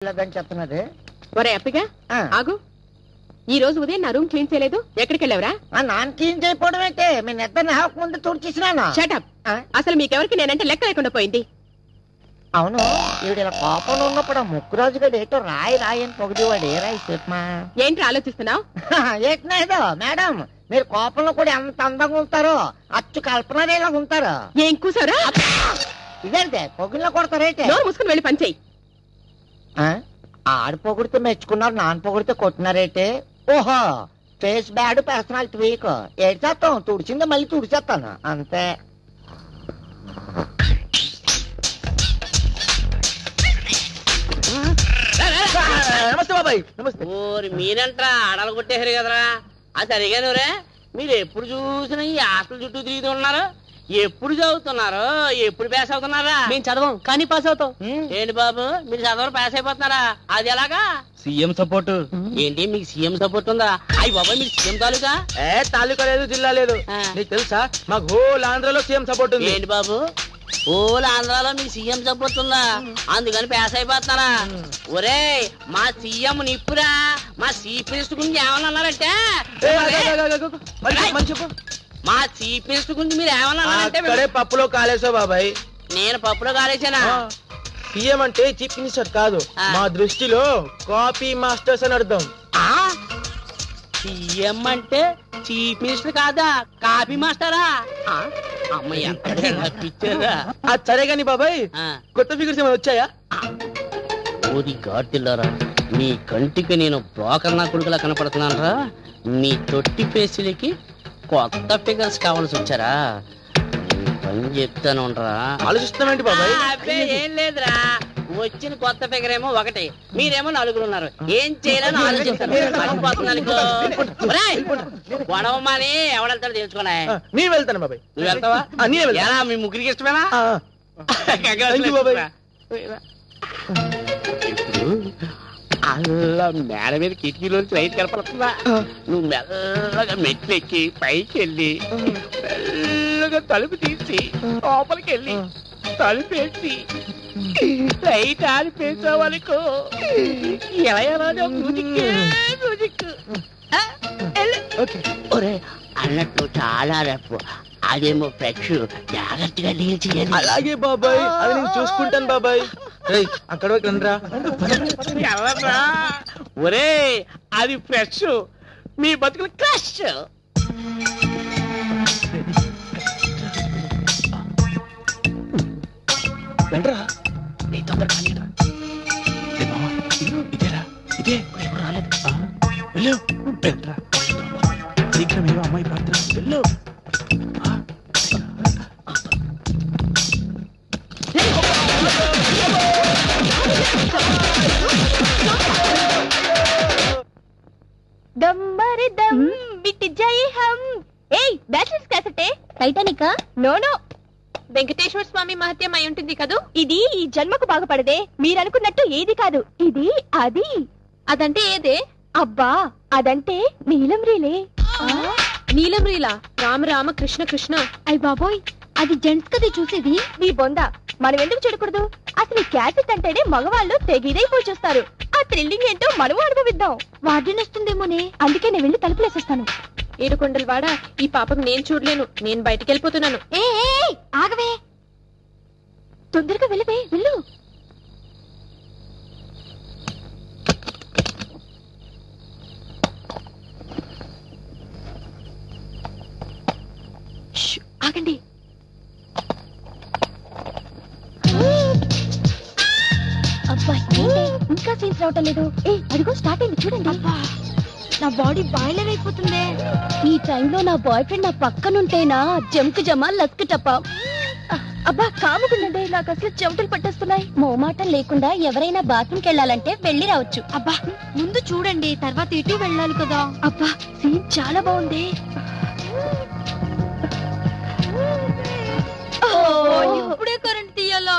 చెప్తున్నది ఒరే అప్పిగా ఆగు. ఈ రోజు ఉదయం నా రూమ్ క్లీన్ చేయలేదు, ఎక్కడికి వెళ్ళావరా? నాన్ క్లీన్ చేయకపోవడం అయితే మీ నిద్ర హాక్ ముందు తుడిచేసినాను. షటప్. అసలు మీకెవరికి నేనంటే లెక్క లేకుండా పోయింది. అవును, ఈవిడ ఇలా కోపంలో ఉన్నప్పుడు ముక్కురాజు గడు ఏటో రాయి రాయి అని పొగిడేవాడు. ఏ రాయి చెప్పమా? ఏంటి ఆలోచిస్తున్నావు? ఏదో మేడం, మీరు కోపంలో కూడా ఎంత అందంగా ఉంటారో అచ్చు కల్పనలా ఉంటారు. ఏం కూసారా? ఇదేంటే పొగిల్లో కొడతారేంటి? నోరు మూసుకుని వెళ్ళి పని చెయ్యి. ఆడు పొగిడితే మెచ్చుకున్నారు, నాన్న పొగిడితే కొట్టినారేంటి? ఓహో, ఫేస్ బ్యాడ్ పర్సనాలిటీ వీక్. ఏడ్చేస్తాం, తుడిచిందో మళ్ళీ తుడిచేస్తాను అంతే. నమస్తే బాబాయ్. నమస్తే. మీరంటరా ఆడలు కొట్టేశారు కదరా. అది సరిగానే మీరు ఎప్పుడు చూసినా ఈ హాస్టల్ చుట్టూ తిరుగుతూ ఉన్నారు. ఎప్పుడు చదువుతున్నారు? ఎప్పుడు పాస్ అవుతున్నారా? మేము చదవం కానీ పాస్ అవుతాం. ఏంటి బాబు, మీరు చదవరు పాస్ అయిపోతున్నారా? అది ఎలాగా? CM support. ఏంటి మీకు సీఎం సపోర్ట్ ఉందా? అయ్యి బాబా, మీరు సీఎం తాలూకా? తాలూకా లేదు, జిల్లా లేదు. నీకు తెలుసా మాకు హోల్ ఆంధ్రలో సీఎం సపోర్ట్ ఉంది. ఏంటి బాబు, ఓల్ ఆంధ్రాలో మీకు సీఎం సపోర్ట్ ఉందా? అందుకని పాస్ అయిపోతున్నారా? ఒరే, మా సీఎం నిప్పురా. మా చీఫ్ మినిస్టర్ గురించి ఏమన్నా అన్నారంటే, మా చీఫ్ మినిస్టర్ గురించి మీరు ఏమన్నా అన్నారంటే పప్పులో కాలేసా బాబాయ్. నేను పప్పులో కాలేసానా? సీఎం అంటే చీఫ్ మినిస్టర్ కాదు, మా దృష్టిలో కాపీ మాస్టర్స్ అని అర్థం. సీఎం అంటే చీఫ్ మినిస్టర్ కాదా, కాపీ మాస్టరా? అమ్మయ్య, పిచ్చారా? సరే గాని బాబాయ్, కొత్త ఫిగర్స్ ఏమైనా వచ్చాయా? ఓది గాడ్తిల్లారా, మీ కంటికి నేను బ్రోకర్ నా కొడుకులా కనపడుతున్నాను రా. మీ తొట్టి పేసులకి కొత్త ఫిగర్స్ కావాల్సి వచ్చారా? పని చెప్తాను రా. ఆలోచిస్తామేంటి బాబాయ్? ఏం లేదురా, వచ్చిన కొత్త ఫిగర్ ఏమో ఒకటి, మీరేమో నలుగురు ఉన్నారు. ఏం చేయాలని ఆలోచిస్తాను. గొడవమాని ఎవడెళ్తాడో తెలుసుకున్నా. నేను వెళ్తాను బాబాయ్. నువ్వు వెళ్తావా? ఎలా, మీ ముగ్గురికి ఇష్టమేనా? ఇప్పుడు అలా మేడ మీద కిటికీలోంచి లైట్ కనపడుతుందా? నువ్వు మెల్లగా మెట్లు ఎక్కి పైకి వెళ్ళి మెల్లగా తలుపు తీసి లోపలికి వెళ్ళి తలుపేసి లైట్ ఆడిపేసావనుకో, ఎలా ఎలా మ్యూజిక్. ఒరే, అన్నట్టు చాలా రేపు అదేమో ఫ్రెష్, జాగ్రత్తగా డీల్ చేయాలి. అలాగే బాబాయ్, అది నేను చూసుకుంటాను బాబాయ్. అక్కడ రండిరా. ఒరే, అది ఫ్రెష్, మీ బతుకులు క్రష్. రండిరా, నీ తొందరగా ఇదేరా, ఇదే ఎవరు రాలేదు. వెళ్ళు, రండిరా, శీఘ్రం ఏమో అమ్మాయి పాత్ర. వెళ్ళు. దమ్మరి దమ్ బిట్టి జై హం. ఏయ్, బ్యాచిలర్స్ క్యాసెట్ టైటానికా? నో నో, వెంకటేశ్వర స్వామి మహత్యం అయి ఉంటుంది కదూ. ఇది ఈ జన్మకు బాగుపడదే, మీరనుకున్నట్టు ఏది కాదు. ఇది అది. అదంటే ఏదే? అబ్బా, అదంటే నీలం రీలే. నీలం రీలా? రామ రామ కృష్ణ కృష్ణ. అయ్ బాబోయ్, అది జెంట్స్ కదే చూసేది. నీ బొంద, మనం ఎందుకు చూడకూడదు? అసలు క్యాసెట్ అంటేనే మగవాళ్ళు తెగిదైపోయి చూస్తారు. ఆ థ్రిల్లింగ్ ఏంటో మనము అనుభవిద్దాం. వార్డెన్ వస్తుందేమోనే, అందుకే నేను వెళ్ళి తలుపులేసేస్తాను. ఏడుకొండలు వాడా, ఈ పాపకు నేను చూడలేను, నేను బయటికి వెళ్ళిపోతున్నాను. ఏ ఆగవే, తొందరగా వెళ్ళవే, వెళ్ళు. ఆగండి. అబ్బా, ఇంకా సీన్స్ రావటం లేదు. అదిగో స్టార్ట్ అయింది చూడండి. అబ్బా, నా బాడీ బాయిలర్ అయిపోతుంది. ఈ టైంలో నా బాయ్ ఫ్రెండ్ నా పక్కనుంటేనా జంకు జమా లస్క్ టపా. అబ్బా, కాముకుండండి, నాకు అసలు చెమటలు పట్టేస్తున్నాయి. మోమాటం లేకుండా ఎవరైనా బాత్రూమ్కి వెళ్ళాలంటే వెళ్ళి రావచ్చు. అబ్బా, ముందు చూడండి, తర్వాత ఇటు వెళ్ళాలి కదా. అబ్బా, సీన్ చాలా బాగుంది. ఇప్పుడే కరెంట్ తీయాలా?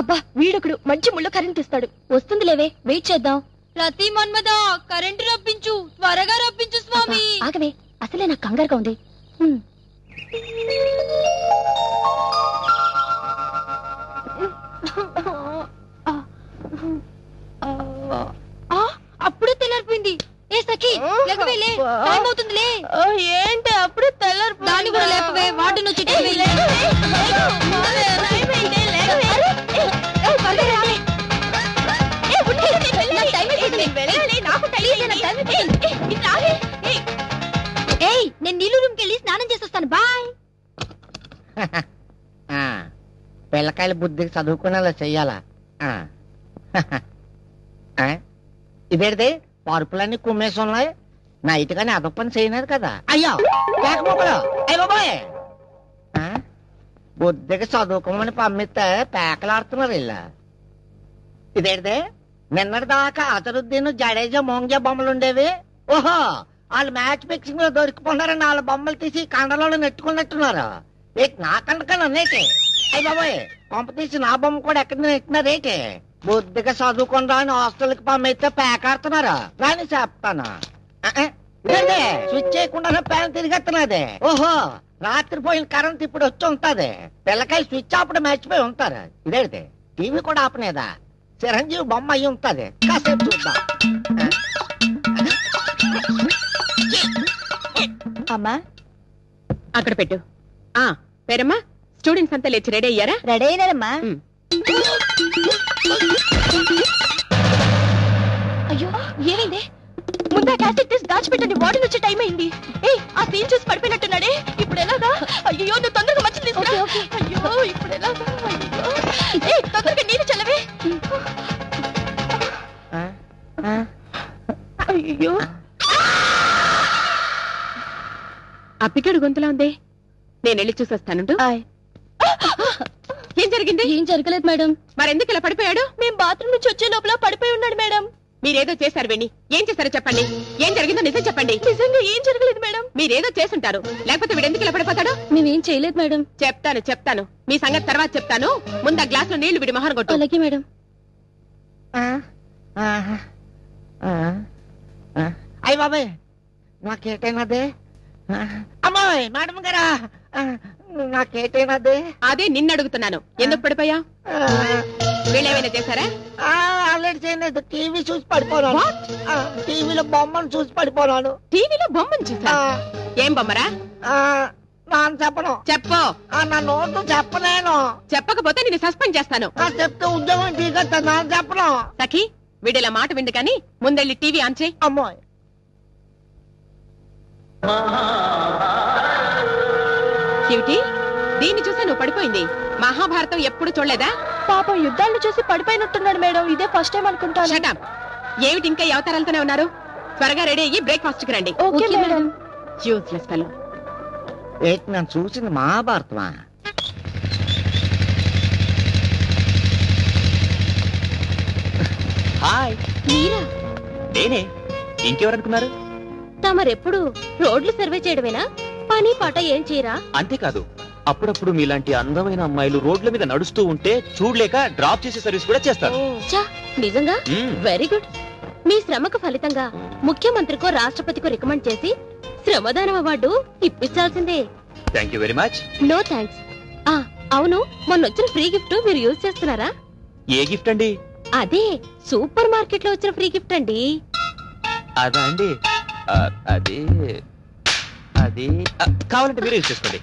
అబ్బా, వీడొకడు మంచి ముళ్ళ కరెంట్ ఇస్తాడు. వస్తుంది లేవే, వెయిట్ చేద్దాం. రతి మన్మదా, కరెంటు రప్పించు, త్వరగా రప్పించు స్వామి. ఆగవే, అసలే నాకు కంగారుగా ఉంది. అప్పుడే తెల్లారిపోయింది. ఏ సఖి లేకవే, లే, టైం అవుతుందిలే. ఏంటి అప్పుడే తెల్లారిపోయింది? దాన్ని కూడా లేపవే, వాటిని వచ్చి నేను నీళ్ళు రూమ్కి వెళ్ళి స్నానం చేసొస్తాను. బాయ్. పిల్లకాయలు బుద్ధికి చదువుకునేలా చెయ్యాలా? ఇదేంటిది పరుపులన్నీ కుమ్మేసి ఉన్నాయి. నైట్ గానీ అదొప్పని చేయలేదు కదా. అయ్యో పేకపోకలు అయ్య బాబాయ్, బుద్ధికి చదువుకోమని పంపిస్తే పేకలాడుతున్నారు ఇలా. ఇదేంటిది నిన్నటి దాకా అజరుద్దీన్, జడేజా, మోంగ్యా బొమ్మలు ఉండేవి. ఓహో, వాళ్ళు మ్యాచ్ ఫిక్సింగ్ లో దొరికిపోన్నారని వాళ్ళ బొమ్మలు తీసి కండలో నెట్టుకున్నట్టున్నారు. నా కండకన్నా నేటి అయ్య బాబాయ్, పంప తీసి నా బొమ్మ కూడా ఎక్కడ నెట్టినారేటి? బుద్ధిగా చదువుకొని రాని హాస్టల్కి పంపిస్తే పేకాడుతున్నారు. రాని చెప్తాను. ఇదండి స్విచ్ చేయకుండా ఫ్యాన్ తిరిగెత్తున్నది. ఓహో, రాత్రి పోయిన కరెంట్ ఇప్పుడు వచ్చి ఉంటది. పిల్లకాయలు స్విచ్ ఆపడం మర్చిపోయి ఉంటారు. ఇదేంటి టీవీ కూడా ఆపనేదా? చిరంజీవి బొమ్మ అయ్యి ఉంటది. కాసేపు చూద్దాం. అమ్మా అక్కడ పెట్టు. పేరమ్మా, స్టూడెంట్స్ అంతా లేచి రెడీ అయ్యారా? రెడీ అయినారమ్మా. అయ్యో ఏమైంది? ముందా క్యాసెట్ తీసి దాచిపెట్టండి, వార్డెన్ వచ్చే టైం అయింది. ఏ ఆ సీన్ చూసి పడిపోయినట్టున్నాడే, ఇప్పుడు ఎలాగా? అయ్యో నువ్వు తొందరగా మంచి తీసుకురా. అయ్యో ఇప్పుడు ఎలాగా? అయ్యో తొందరగా నీళ్ళు చల్లవే. అయ్యో అప్పికడు గొంతులా ఉంది. నేను వెళ్ళి చూసొస్తాను. ఏం జరిగింది? ఏం జరగలేదు మేడం. మరెందుకు ఇలా పడిపోయాడు? మేము బాత్రూమ్ నుంచి వచ్చే లోపల పడిపోయి ఉన్నాడు మేడం. మీరేదో చేశారు వెండి. ఏం చేశారో చెప్పండి. ఏం జరిగిందో నిజం చెప్పండి. నిజంగా ఏం జరగలేదు మేడం. మీరేదో చేసుంటారు, లేకపోతే వీడెందుకు ఇలా పడిపోతాడు? మేమేం చేయలేదు మేడం. చెప్తాను మీ సంగతి తర్వాత చెప్తాను. ముందు ఆ గ్లాస్ లో నీళ్లు విడి మొహన్ కొట్టు. అలాగే మేడం. అయ్య బాబాయ్, నాకేటైనదే? అమ్మాయి మేడం గారా, నాకేటైనదే? అదే నిన్ను అడుగుతున్నాను. ఎందుకు పడిపోయా? వీళ్ళేమైనా చేశారా? ఆల్రెడీ చేయలేదు. టీవీ చూసి పడిపోనాను. టీవీలో బొమ్మను చూసి పడిపోనాను. టీవీలో బొమ్మను చూసా? ఏం బొమ్మరా? నాన్న చెప్పను. చెప్పు. నా నోటు చెప్పలేను. చెప్పకపోతే నేను సస్పెండ్ చేస్తాను. చెప్తే ఉద్యోగం దిగొస్తా. నాన్న చెప్పను. సఖి, వీడిలా మాట విండు కానీ ముందెళ్ళి టీవీ ఆన్ చేయి. అమ్మాయి క్యూటీ, దీన్ని చూసా నువ్వు పడిపోయింది. మహాభారతం ఎప్పుడు చూడలేదా? పాపం యుద్ధాలను చూసి పడిపోయినట్టున్నాడు మేడం. ఇదే ఫస్ట్ టైం అనుకుంటాను. Shut up. ఏమిటి ఇంకా ఈ అవతారాలతోనే ఉన్నారు? త్వరగా రెడీ అయ్యి బ్రేక్ఫాస్ట్ కి రండి. Okay madam. Useless fellow. ఏంటి నేను చూసింది మహాభారతమా? హాయ్, మీరా? నేనే. ఇంకెవరనుకున్నారు? తమరెప్పుడు రోడ్లు సర్వే చేయడమేనా? పని పాట ఏం చేయరా? అంతేకాదు, అప్పుడప్పుడు మీలాంటి అందమైన అమ్మాయిలు రోడ్ల మీద నడుస్తూ ఉంటే చూడలేక డ్రాప్ చేసే సర్వీస్ కూడా చేస్తారు. చా, నిజంగా మ్మ్. Very good. మీ శ్రమకు ఫలితంగా ముఖ్యమంత్రికో రాష్ట్రపతికో రికమెండ్ చేసి శ్రమదానం అవార్డు ఇప్పించాల్సిందే. Thank you very much. No thanks. అవును, మొన్నొచ్చిన ఫ్రీ గిఫ్ట్ మీరు యూజ్ చేస్తున్నారా? ఏ గిఫ్ట్ అండి? అదే సూపర్ మార్కెట్ లో వచ్చిన ఫ్రీ గిఫ్ట్ అండి. అదా అండి? అది అది కావాలంటే మీరు యూజ్ చేసుకోండి.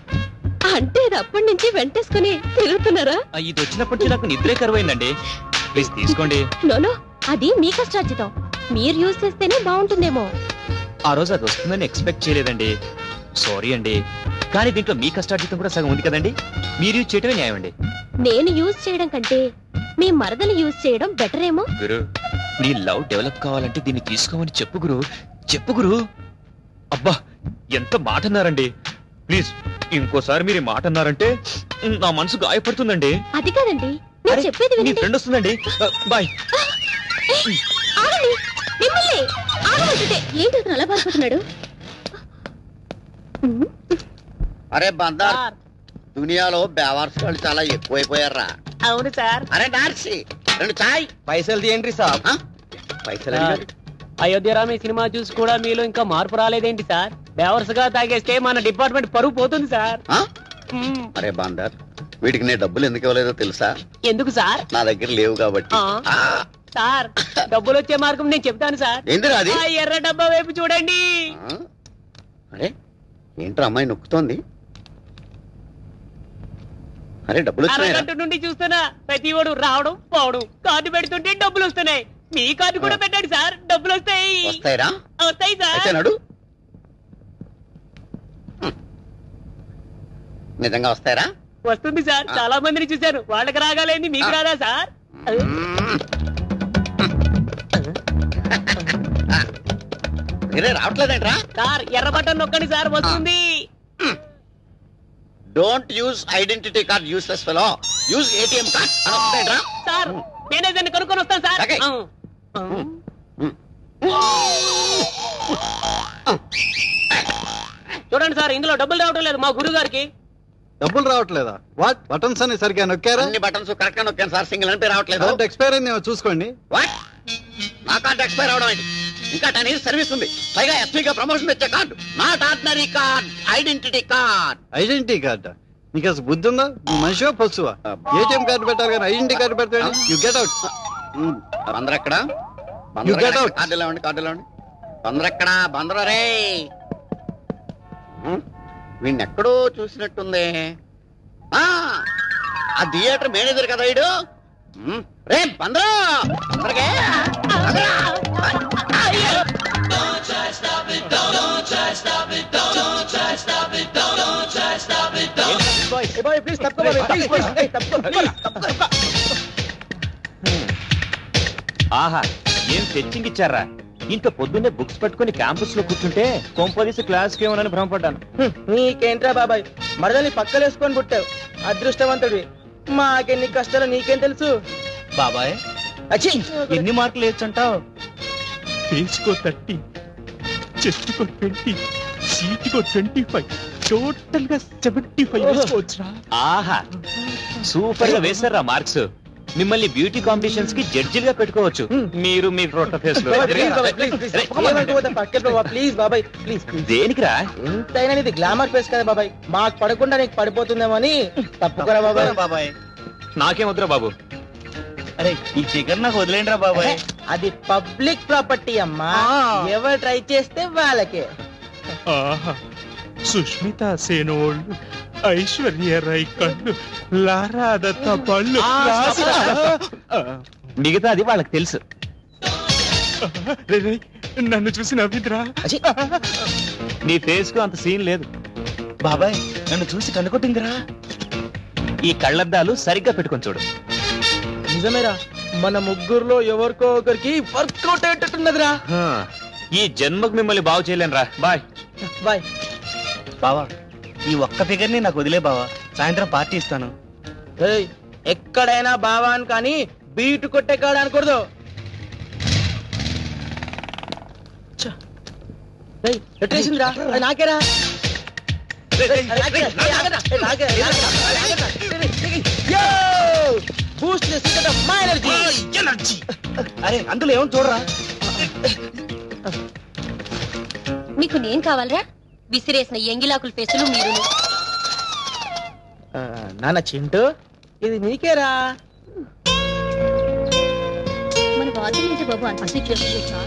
అంటే ఇది అప్పటి నుంచి వెంటేసుకుని తిరుగుతున్నారా? ఇది వచ్చినప్పటి నుంచి నాకు నిద్రే కరువైందండి. ప్లీజ్ తీసుకోండి. నోనో, అది మీ కష్టార్జితం. మీరు యూజ్ చేస్తేనే బాగుంటుందేమో. ఆ రోజు అది వస్తుందని ఎక్స్పెక్ట్ చేయలేదండి. సారీ అండి. కానీ దీంట్లో మీ కష్టార్జితం కూడా సగం ఉంది కదండి. మీరు యూజ్ చేయటమే న్యాయం అండి. నేను యూజ్ చేయడం కంటే మీ మరదలు యూజ్ చేయడం బెటర్ ఏమో. గురు, నీ లవ్ డెవలప్ కావాలంటే దీన్ని తీసుకోమని చెప్పు గురు. చెప్పు గురు. అబ్బా, ఎంత మాట అన్నారండి. ప్లీజ్ ఇంకోసారి మీరు మాట అన్నారంటే నా మనసు గాయపడుతుందండి. అది కాదండి, నేను చెప్పేది మీ వినండి. ఫ్రెండ్ వస్తుందండి. బాయ్. ఆగండి, మిమ్మల్ని ఆగమంటుంటే ఏంటి అతను అలా బాధపడుతున్నాడు? అరే బందార్, దునియాలో బేవార్స్ వాళ్ళు చాలా ఎక్కువైపోయారా? అవును సార్. అరే నార్సి, రెండు చాయ్. పైసలు తీయండి సార్. పైసలు అడిగాడు. అయోధ్యరామ్ ఈ సినిమా చూసి కూడా మీలో ఇంకా మార్పు రాలేదేంటి సార్? బేవర్స్ గా తాగేస్తే మన డిపార్ట్మెంట్ పరువు పోతుంది సార్. అరే బందార్, వీటికి నేను డబ్బులు ఎందుకు ఇవ్వలేదో తెలుసా? ఎందుకు సార్? నా దగ్గర లేవు కాబట్టి. సార్ డబ్బులు వచ్చే మార్గం నేను చెప్తాను సార్. ఏందిరా అది? ఆ ఎర్ర డబ్బా వైపు చూడండి. అరే ఏంట్రా అమ్మాయి నొక్కుతోంది? అరే డబ్బులు వచ్చినాయిరా? అరగంట నుండి చూస్తున్నా ప్రతి వాడు రావడం పోవడం, కార్డు పెడుతుంటే డబ్బులు వస్తున్నాయి. మీ కార్డు కూడా పెట్టండి సార్, డబ్బులు వస్తాయి. వస్తాయిరా? వస్తాయి అయితే సార్. నడు. నిజంగా వస్తాయిరా? వస్తుంది సార్, చాలా మందిని చూశాను. వాళ్ళకి రాగాలేంది మీకు రాదా సార్? మీరే రావట్లేదేంట్రా? సార్ ఎర్ర బటన్ నొక్కండి సార్, వస్తుంది. Don't use identity card, useless fellow. Use ATM card అని వస్తాయిట్రా? సార్ మేనేజర్ని కనుక్కొని వస్తాను సార్. Okay. చూడండి సార్, ఇందులో డబ్బులు రావడం లేదు మా గురువు గారికి. డబ్బులు రావట్లేదా? వాట్ బటన్స్ అని సరిగ్గా నొక్కారా? అన్ని బటన్స్ కరెక్ట్ గా నొక్కాను సార్, సింగిల్ అంటే రావట్లేదు. కరెంట్ ఎక్స్పైర్ అయింది చూసుకోండి. వాట్? నా కార్డు ఎక్స్పైర్ అవడం ఏంటి? ఇంకా 10 years సర్వీస్ ఉంది. పైగా ఎస్పీగా ప్రమోషన్ తెచ్చే card, not ordinary card, identity card. Identity card? నీకు అసలు బుద్ధి ఉందా? నువ్వు మనిషివా పశువా? ఏటీఎం కార్డు పెట్టారు కానీ ఐడెంటిటీ కార్డు పెడతాడు. You get out. బందరెక్కడ? You get out. కార్డు ఇవ్వండి, కార్డు ఇవ్వండి. బందరెక్కడ? బందర రే. వీడిని ఎక్కడో చూసినట్టుంది. ఆ థియేటర్ మేనేజర్ కదా వీడు. రే బందరా, బందరకే. ఆహా, ఏం సెట్టింగ్ ఇచ్చారా? ఇంత పొద్దున్నే బుక్స్ పట్టుకుని క్యాంపస్ లో కూర్చుంటే కొంపదీసి క్లాస్ కి ఏమోనని భ్రమపడ్డాను. నీకేంట్రా బాబాయ్, మరదల్ని పక్కలేసుకొని పుట్టావు, అదృష్టవంతుడివి. మాకెన్ని కష్టాలు నీకేం తెలుసు బాబాయ్. అచ్చి, ఎన్ని మార్కులు వేయచ్చంటావు? ఫేస్కో 30, చెస్ట్కో 20, సీట్కో 25, టోటల్ గా 75 వేసుకోవచ్చురా. ఆహా, సూపర్ గా వేశారా మార్క్స్. మిమ్మల్ని బ్యూటీ కాంపిటీషన్స్ కి జడ్జిలుగా పెట్టుకోవచ్చు. మీరు మీ రొట్ట ఫేస్ లో. ప్లీజ్ బాబాయ్, ప్లీజ్. దేనికిరా? ఎంతైనా నీది గ్లామర్ ఫేస్ కదా బాబాయ్, మాకు పడకుండా నీకు పడిపోతుందేమని తప్పుకోరా బాబాయ్. బాబాయ్ నాకేం వద్దురా బాబు. అరే ఈ ఫిగర్ నాకు వదిలేండిరా బాబాయ్. అది పబ్లిక్ ప్రాపర్టీ అమ్మా, ఎవరు ట్రై చేస్తే వాళ్ళకే. ఆహా, సుష్మితా సేనోళ్ళు, ఐశ్వర్య రై కళ్ళు, లారా దత్తా పళ్ళు, మిగతా అది వాళ్ళకి తెలుసు. నన్ను చూసి నవ్విందిరా. నీ ఫేస్ కు అంత సీన్ లేదు బాబాయ్, నన్ను చూసి కనుకొట్టిందిరా. ఈ కళ్ళద్దాలు సరిగ్గా పెట్టుకొని చూడు. నిజమేరా, మన ముగ్గురులో ఎవరికో ఒకరికి వర్కౌట్ అయ్యేటట్టున్నదిరా. ఈ జన్మకు మిమ్మల్ని బాగు చేయలేనురా. Bye bye. బావా, ఈ ఒక్క ఫిగర్ ని నాకు వదిలే బావా, సాయంత్రం పార్టీ ఇస్తాను. ఎక్కడైనా బావా అని కానీ బీట్ కొట్టే కాడ అనకూడదు. ఎట్టేసిందిరా, అది నాకేరా. అరే అందులో ఏమో చూడరా. మీకు నేను కావాలరా? విసిరేసిన ఎంగిలాకుల ఫేసులు మీరు. నాన్న చింటూ, ఇది నీకేరా. మన బాధ్యత ఏంటి బాబు అంత చేస్తుంది చాలా.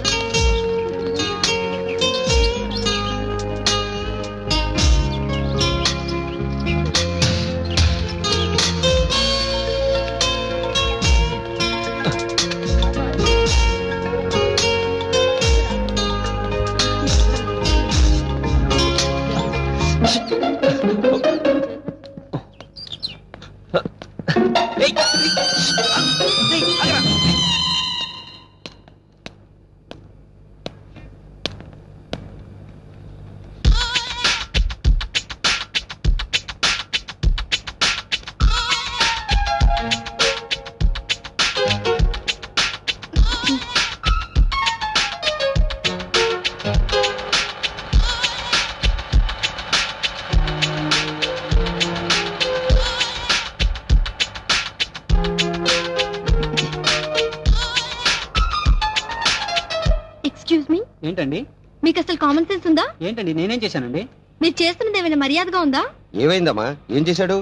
ఏంటండి? మీకు అసలు కామన్ సెన్స్ ఉందా? ఏంటండి నేనేం చేశానండి? మీరు చేస్తున్నది ఏమైనా మర్యాదగా ఉందా? ఏమైందమ్మా? ఏం చేశాడు?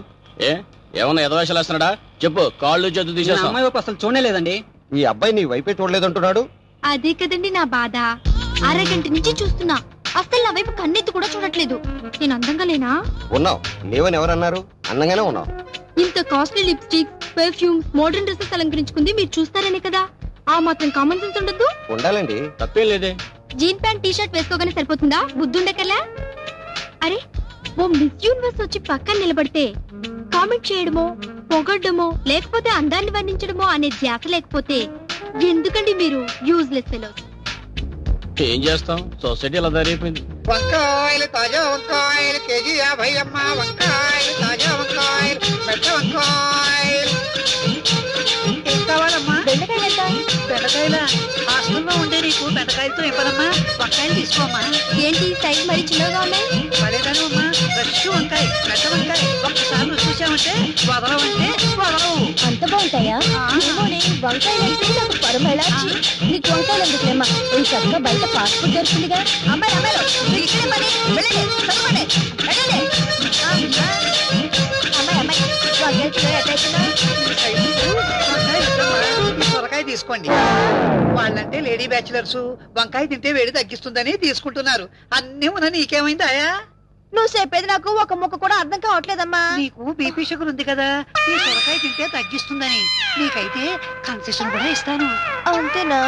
ఏమన్నా ఎదవేషాలు వేస్తున్నాడా? చెప్పు, కాళ్ళు చేతులు తీసేస్తా. అమ్మాయి వైపు అసలు చూడలేదండి. ఈ అబ్బాయి నీ వైపే చూడలేదంటున్నాడు. అదే కదండి నా బాధ. అరగంట నుంచి చూస్తున్నా, అసలు నా వైపు కన్నెత్తి కూడా చూడట్లేదు. నేను అందంగా లేనా? ఉన్నావు, లేవని ఎవరన్నారు? అందంగానే ఉన్నావు. ఇంత costly lipstick, perfumes, modern dresses అలంకరించుకుంది మీరు చూస్తారనే కదా. ఆ మాత్రం కామన్ సెన్స్ ఉండద్దు? ఉండాలండి. తప్పేం లేదే. జీన్ ప్యాంట్ టీ షర్ట్ వేసుకోగానే సరిపోతుందా? బుద్ధుండకల్లా. అరే, ఓ మిస్ యూనివర్స్ వచ్చి పక్కన నిలబడితే కామెంట్ చేయడమో, పొగడ్డమో, లేకపోతే అందాన్ని వర్ణించడమో అనే ధ్యాస లేకపోతే ఎందుకండి మీరు యూజ్లెస్ ఫెలోస్? ఏం చేస్తాం, సొసైటీ అలా తయారైపోయింది. వంకాయలు, తాజా వంకాయలు కేజీ 50 అమ్మ. వంకాయలు, తాజా వంకాయలు, పెద్ద వంకాయలు. ఏం కావాలమ్మా? బెండకాయల హాస్టల్లో ఉండే నీకు బెండకాయలతో ఇవ్వదమ్మా. వంకాయలు తీసుకోమ్మా. ఏంటి సైజ్ మరి చిన్నగా ఉన్నాయి? పడేదాను అమ్మా. ఫ్రెష్ వంకాయ, పెద్ద వంకాయ. ఒక్కసారి రుచి చూసామంటే వదలవంటే వదలవు. అంత బాగుంటాయా? వంకాయలంటే నాకు పరమేళాచి. నీకు వంకాయలు ఎందుకులేమ్మా, ఈ చక్కగా బయట ఫాస్ట్ ఫుడ్ దొరుకుతుందిగా. అమ్మాయి అమ్మాయిలు ఇక్కడే పని, వెళ్ళండి, చదవండి, వెళ్ళండి. అమ్మాయి అమ్మాయి వంకాయ కిలో ఎట్లయితుందా? సొరకాయ తీసుకోండి. వాళ్ళంటే లేడీ బ్యాచులర్స్, వంకాయ తింటే వేడి తగ్గిస్తుందని తీసుకుంటున్నారు. అన్నీ ఉన్న నీకేమైందా? నువ్వు చెప్పేది నాకు ఒక ముక్క కూడా అర్థం కావట్లేదమ్మా. నీకు బీపీ షుగర్ ఉంది కదా, ఈ సొరకాయ తింటే తగ్గిస్తుందని. నీకైతే కన్సెషన్ కూడా ఇస్తాను. అంతేనా?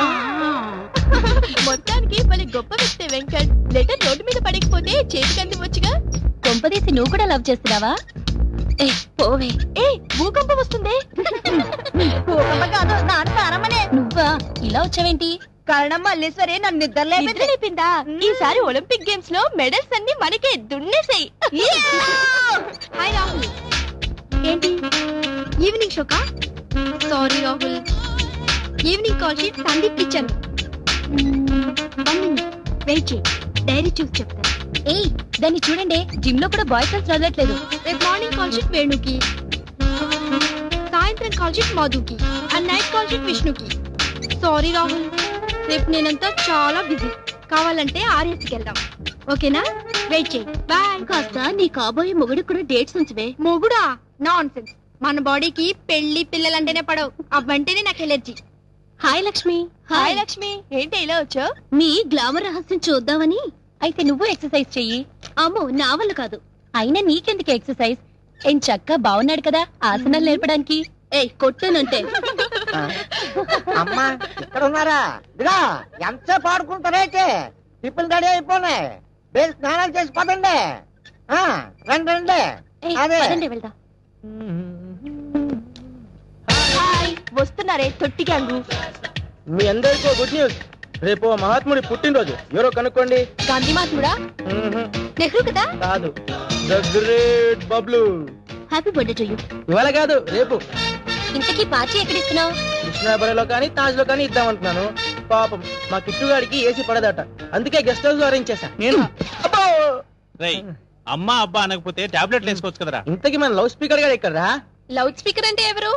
మొత్తానికి మళ్ళీ గొప్ప వ్యక్తి వెంకట్. లెటర్ రోడ్డు మీద పడకపోతే చేతికి అందివచ్చుగా. కొంపదీసి నువ్వు కూడా లవ్ చేస్తున్నావా? ఏ పోవే. ఏ భూకంపం వస్తుంది. భూకంపం కాదు, నాన్న ప్రారంభనే. నువ్వా ఇలా వచ్చావేంటి? కారణం మల్లేశ్వరి నన్ను నిద్రలేపిందా? ఈసారి ఒలింపిక్ గేమ్స్ లో మెడల్స్ అన్ని మనకే దున్నేసాయి. హాయ్ రాహుల్. ఏంటి ఈవినింగ్ షోకా? Sorry Rahul, evening call sheet Sandeep ఇచ్చాను. వెయిట్ చేయి, డైరీ చూసి చెప్తాను. ఏయ్ దాన్ని చూడండి, జిమ్ లో కూడా బాయ్ ఫ్రెండ్స్ వదలట్లేదు. రేపు మార్నింగ్ కాల్ షీట్ వేణుకి, సాయంత్రం కాల్ షీట్ మధుకి, అండ్ నైట్ కాల్ షీట్ విష్ణుకి. సారీ రాహుల్, రేపు నేనంతా చాలా బిజీ. కావాలంటే ఆర్ఎస్కి వెళ్దాం, ఓకేనా? వెయిట్ చేయి, బాయ్. కాస్త నీ కాబోయే మొగుడు కూడా డేట్స్ ఉంచవే. మొగుడా? Nonsense. మన బాడీకి పెళ్లి పిల్లలంటేనే పడవు, అవ్వంటేనే నాకు allergy. Hi Lakshmi. Hi Lakshmi, ఏంటి ఇలా వచ్చావు? మీ గ్లామర్ రహస్యం చూద్దామని. అయితే నువ్వు ఎక్సర్సైజ్ చెయ్యి. అమ్మో నా వల్ల కాదు. అయినా నీకెందుకు ఎక్సర్సైజ్? ఏం చక్కగా బాగున్నాడు కదా ఆసనాలు నేర్పడానికి. ఏ కొట్టానంటే. అమ్మా ఇక్కడ ఉన్నారా? ఇదిగా ఎంతసేపు ఆడుకుంటారైతే టిప్పులు రెడీ అయిపోయినాయి. వేసి స్నానాలు చేసి పదండి. రండి రండి. అదే వెళ్దా. వస్తున్నారే తొట్టి గ్యాంగు. మీ అందరికీ గుడ్ న్యూస్. రేపు మహాత్ముడి పుట్టినరోజు. ఎవరో కనుక్కోండి. గాంధీ మహాత్ముడా? నెహ్రూ కదా? కాదు, the great Bablu. Happy birthday to you. ఇవాళ కాదు, రేపు. ఇంతకీ పార్టీ ఎక్కడ ఇస్తున్నావు? కృష్ణాపురంలో కానీ తాజ్ లో కానీ ఇద్దామంటున్నాను. పాపం మా కిట్టుగాడికి ఏసీ పడదట, అందుకే గెస్ట్ హౌస్ అరేంజ్ చేశా నేను. అమ్మా అబ్బా అనకపోతే టాబ్లెట్లు వేసుకోవచ్చు కదరా. ఇంతకీ మన లౌడ్ స్పీకర్ గారు ఎక్కడరా? లౌడ్ స్పీకర్ అంటే ఎవరు?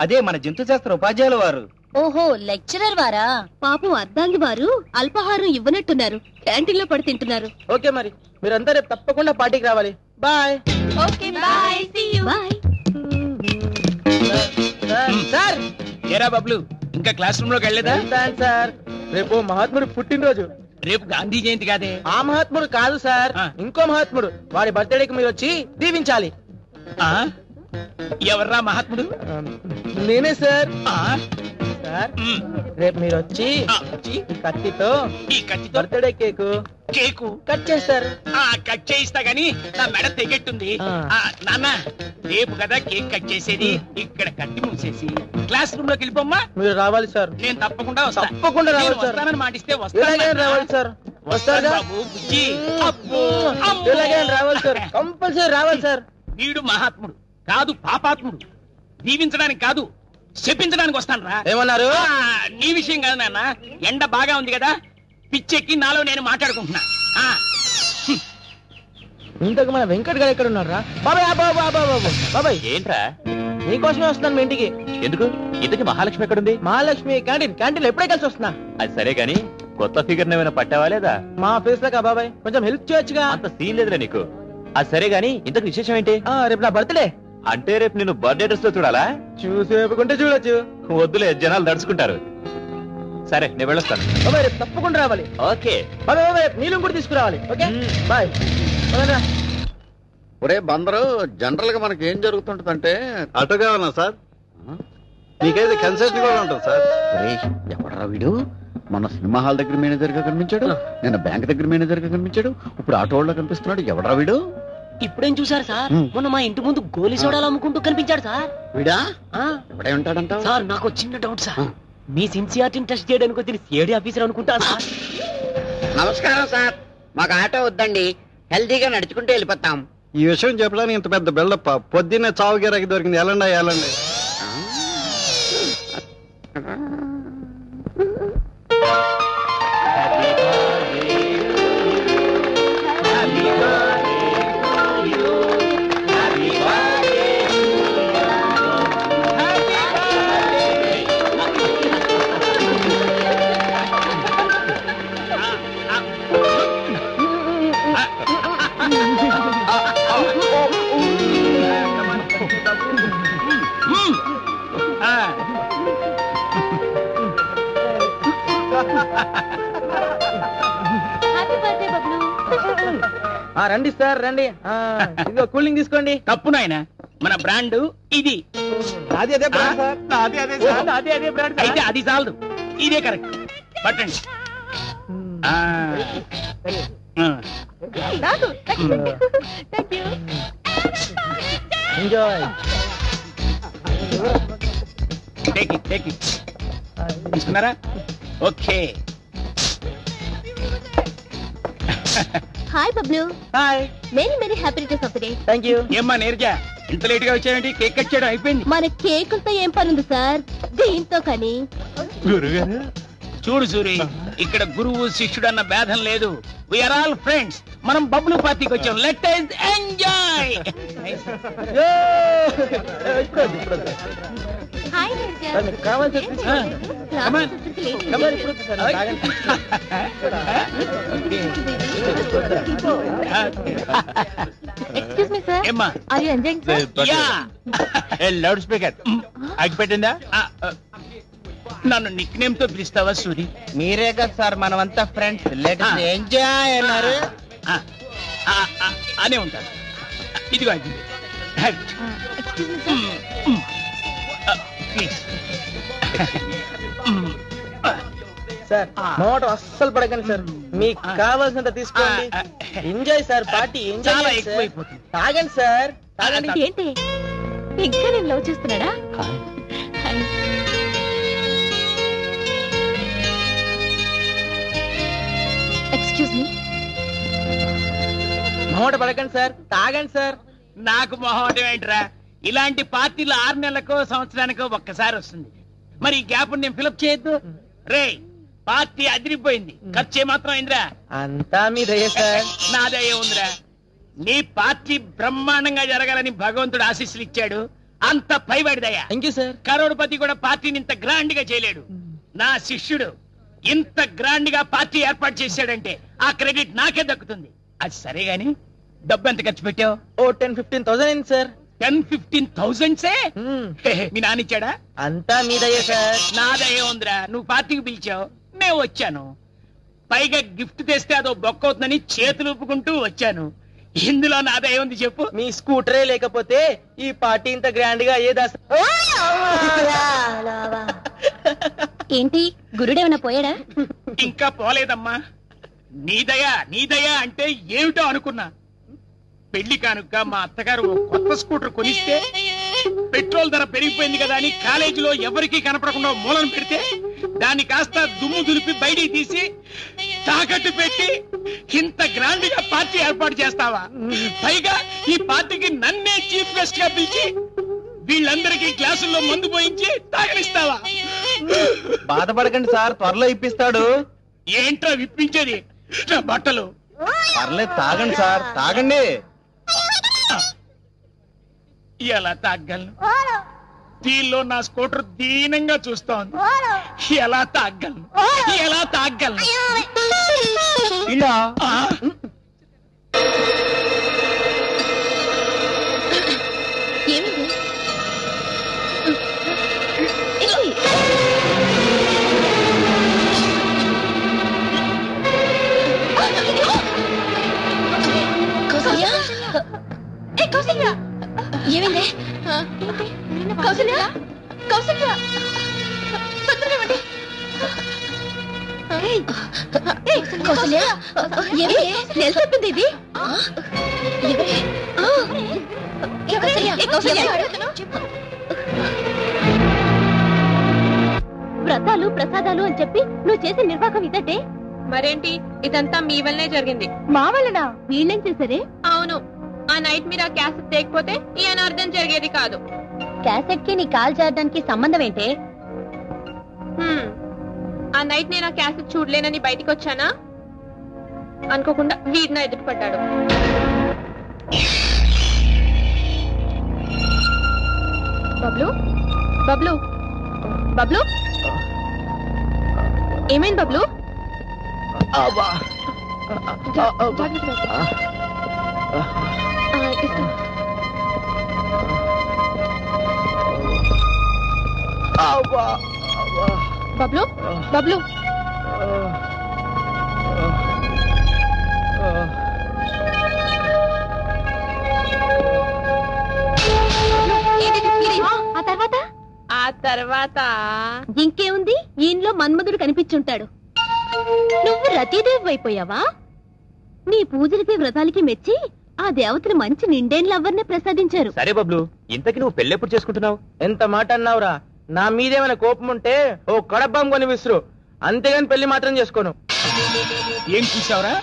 అదే మన జంతు శాస్త్ర ఉపాధ్యాయుల వారు. ఓహో లెక్చరర్ వారా? పాపం అర్ధాంగి వారు అల్పాహారం ఇవ్వనట్టున్నారు, క్యాంటీన్ లో పడి తింటున్నారు. ఓకే మరి మీరంతా రేపు తప్పకుండా పార్టీకి రావాలి. Bye. Okay bye, see you. Bye. Sir ఏరా బబ్లు, ఇంకా క్లాస్ రూమ్ లోకి వెళ్ళలేదా? సార్ రేపు మహాత్ముడు పుట్టినరోజు. రేపు గాంధీ జయంతి కాదే. ఆ మహాత్ముడు కాదు సార్, ఇంకో మహాత్ముడు. వాడి బర్త్డేకి మీరు వచ్చి దీవించాలి. ఎవర్రా మహాత్ముడు? నేనే సార్. సార్ రేపు మీరు వచ్చి ఈ కత్తితో బర్త్డే కేకు కట్ చేస్తారు. కట్ చేయిస్తా గానీ నా మెడ తెగెట్టుంది. నాన్న రేపు కదా కేక్ కట్ చేసేది, ఇక్కడ కట్టి మూసేసి క్లాస్ రూమ్ లోకి వెళ్ళిపోమ్మా. మీరు రావాలి సార్. నేను తప్పకుండా వస్తా. తప్పకుండా రావాలి సార్. వస్తానని మాటిస్తే వస్తాను. రావాలి సార్. వస్తారా బాబు బుజ్జి? ఎలాగైనా రావాలి సార్, కంపల్సరీ రావాలి సార్. వీడు మహాత్ముడు కాదు, పాపాత్ముడు. దీవించడానికి కాదు, చెప్పించడానికి వస్తాను రా. ఏమన్నారు? నీ విషయం కాదు నాన్న. ఎండ బాగా ఉంది కదా, పిచ్చెక్కి నాలో నేను మాట్లాడుకుంటున్నా. ఇంతకు మన వెంకట్ గారు ఎక్కడ ఉన్నారా? బాబాయ్ బాబాయ్ ఏంట్రా? నీకోసమే వస్తున్నాను మీ ఇంటికి. ఎందుకు? ఇంతకి మహాలక్ష్మి ఎక్కడుంది? మహాలక్ష్మి క్యాంటీన్ ఎప్పుడే కలిసి వస్తున్నా. అది సరే గాని కొత్త ఫిగర్ ఏమైనా పట్టావా లేదా? మా ఫేస్ లాగా బాబాయ్, కొంచెం హెల్ప్ చేయొచ్చుగా. అంత సీన్ లేదురా నీకు. అది సరే గాని ఇంతకు విశేషం ఏంటి? రేపు నా బర్త్డే. అంటే రేపు నేను బర్త్డే డ్రెస్ లో చూడాలా? చూసేపుకుంటే చూడొచ్చు. వద్దులే, జనాలు దడుచుకుంటారు. సరే నేను వెళ్ళొస్తాను. తప్పకుండా రావాలి. ఓకే, నీళ్ళు కూడా తీసుకురావాలి. Okay bye. ఒరే బందరు, జనరల్ గా మనకి ఏం జరుగుతుంటదంటే ఆటో కావాలా సార్? మీకైతే కన్సెషన్ కూడా ఉంటుంది సార్. ఎవడరా వీడు? మన సినిమా హాల్ దగ్గర మేనేజర్ గా కనిపించాడు, నిన్న బ్యాంక్ దగ్గర మేనేజర్ గా కనిపించాడు, ఇప్పుడు ఆటో వాళ్ళ కనిపిస్తున్నాడు. ఎవడరా వీడు? ఇప్పుడేం చూసారు సార్? మొన్న మా ఇంటి ముందు గోలీ సోడాలు అమ్ముకుంటూ కనిపించాడు సార్. వీడా? ఎవడే ఉంటాడంట సార్? నాకు చిన్న డౌట్ సార్. మీ సిన్సియారిటీని టెస్ట్ చేయడానికి వచ్చిన సిఐడి ఆఫీసర్ అనుకుంటా సార్. నమస్కారం సార్, మాకు ఆటో వద్దండి, హెల్దీగా నడుచుకుంటూ వెళ్ళిపోతాం. ఈ విషయం చెప్పడానికి ఇంత పెద్ద బిల్డప్. పొద్దున్నే చావు గిరాకి దొరికింది. ఎలాండి ఎలాండి. రండి సార్ రండి. ఇదిగో కూలింగ్ తీసుకోండి. తప్పు నాయన, మన బ్రాండ్ ఇది. అదే అదే బ్రాండ్ సార్. అదే అదే సార్, అదే అదే బ్రాండ్. అయితే అది చాలదు, ఇదే కరెక్ట్. పట్టండి. Enjoy. Take it, take it. తీసుకున్నారా? Okay. Hi Bablu. Hi. Many many happy returns of the day. Thank you. ఏమ్మా నీరజ, ఇంత లేట్ గా వచ్చాయండి? కేక్ కట్ చేయడం అయిపోయింది. మన కేకులతో ఏం పనుంది సార్, దీంతో కానీ. గురుగారు చూడు సూరి, ఇక్కడ గురువు శిష్యుడు అన్న భేదం లేదు. We are all friends. మనం బబ్లు పార్టీకి వచ్చాం. Let us enjoy. Hi excuse me sir, ఏమ్మా? Are you enjoying sir? Loud speaker ఆగిపెట్టిందా? నన్ను నిక్ నేమ్ తో పిలుస్తావా సూరి? మీరే కదా సార్ మనమంతా ఫ్రెండ్స్. లెట్ us ఎంజాయ్ అన్నారు. అనే ఉంటాను. ఇదిగో అది. ప్లీజ్ సార్ మోట అస్సలు పడకండి సార్, మీకు కావాల్సినంత తీసుకోండి. Enjoy sir, party enjoy. చాలా ఎక్కువైపోతుంది. తాగండి సార్, తాగండి. ఏంటి ఇంకా నేను లవ్ చేస్తున్నాడా? Excuse me. మోట పడకండి సార్, తాగండి సార్. నాకు మొహం ఏంట్రా? ఇలాంటి పార్టీలు 6 నెలలకో సంవత్సరానికో ఒక్కసారి వస్తుంది. మరి ఈ గ్యాప్ నేను ఫిలప్ చేయొద్దు. రే, పార్టీ అదిరిపోయింది. ఖర్చు ఏమాత్రం అయిందిరా? అంతా మీ దయ సార్. నా దయ ఉందిరా. నీ పార్టీ బ్రహ్మాండంగా జరగాలని భగవంతుడు ఆశీస్సులు ఇచ్చాడు. అంత పైవాడి దయ. Thank you sir. కరోడ్పతి కూడా పార్టీని ఇంత గ్రాండ్ గా చేయలేడు. నా శిష్యుడు ఇంత గ్రాండ్ గా పార్టీ ఏర్పాటు చేశాడంటే ఆ క్రెడిట్ నాకే దక్కుతుంది. అది సరే గాని డబ్బు ఎంత ఖర్చు పెట్టావు? ఓ 10-15,000 అయింది సార్. 10-15,000 మీ నానిచ్చాడా? అంతా మీ దయ సార్. నా దయ ఉందిరా. నువ్వు పార్టీకి పిలిచావు, నేను వచ్చాను. పైగా గిఫ్ట్ తెస్తే అదో బొక్క అవుతుందని చేతులు ఊపుకుంటూ వచ్చాను. ఇందులో నా దయ ఉంది చెప్పు. మీ స్కూటరే లేకపోతే ఈ పార్టీ ఇంత గ్రాండ్ గా అయ్యేదా? ఏంటి గురుడేమన్నా పోయాడా? ఇంకా పోలేదమ్మా. నీ దయ అంటే ఏమిటో అనుకున్నా. పెళ్లి కానుక మా అత్తగారు ఓ కొత్త స్కూటర్ కొనిస్తే పెట్రోల్ ధర పెరిగిపోయింది కదా అని కాలేజీలో ఎవరికీ కనపడకుండా మూలను పెడితే దాన్ని కాస్త దుమ్ము దులిపి బయటికి తీసి తాకట్టు పెట్టి ఇంత గ్రాండ్ గా పార్టీ ఏర్పాటు చేస్తావా? పైగా ఈ పార్టీకి నన్నే చీఫ్ గెస్ట్ గా పిలిచి వీళ్ళందరికీ గ్లాసుల్లో మందు పోయించి తాగనిస్తావా? బాధపడకండి సార్, త్వరలో ఇప్పిస్తాడు. ఏంట్రా విప్పించేది? నా బట్టలు. పర్లేదు తాగండి సార్, తాగండి. ఎలా తాగలను? దీనిలో నా స్కూటర్ దీనంగా చూస్తోంది. ఎలా తాగలను? ఎలా తాగలను? ఇలా ఏమిటి? చెప్పింది ఇది వ్రతాలు ప్రసాదాలు అని చెప్పి నువ్వు చేసే నిర్వాహకం ఇదంటే మరేంటి ఇదంతా మీ వల్లనే జరిగింది. మా వలన వీళ్ళేం చేశారే? అవును, ఆ నైట్ మీరు ఆ క్యాసెట్ తేకపోతే ఈ అనర్థం జరిగేది కాదు. క్యాసెట్ కి నీ కాల్ చేయడానికి సంబంధం ఏంటే? ఆ నైట్ నేను ఆ క్యాసెట్ చూడలేనని బయటికి వచ్చానా, అనుకోకుండా వీడి నా ఎదుటి పడ్డాడు. బబ్లు బబ్లు బబ్లు ఏమైంది బబ్లు? బబ్లు బబ్లు ఆ తర్వాత ఇంకేముంది, ఈయనలో మన్మధుడు కనిపించుంటాడు. నువ్వు రతీదేవి అయిపోయావా? నీ పూజలకి వ్రతాలకి మెచ్చి ఆ దేవతలు మంచి నిండేన్ లవ్వర్నే ప్రసాదించారు. సరే బబ్లు, ఇంతకి నువ్వు పెళ్ళెప్పుడు చేసుకుంటున్నావు? ఎంత మాట అన్నావురా? నా మీదేమైనా కోపం ఉంటే ఓ కడబ్బాం కొని విసురు, అంతేగాని పెళ్లి మాత్రం చేసుకోను. ఏం చూసావురా?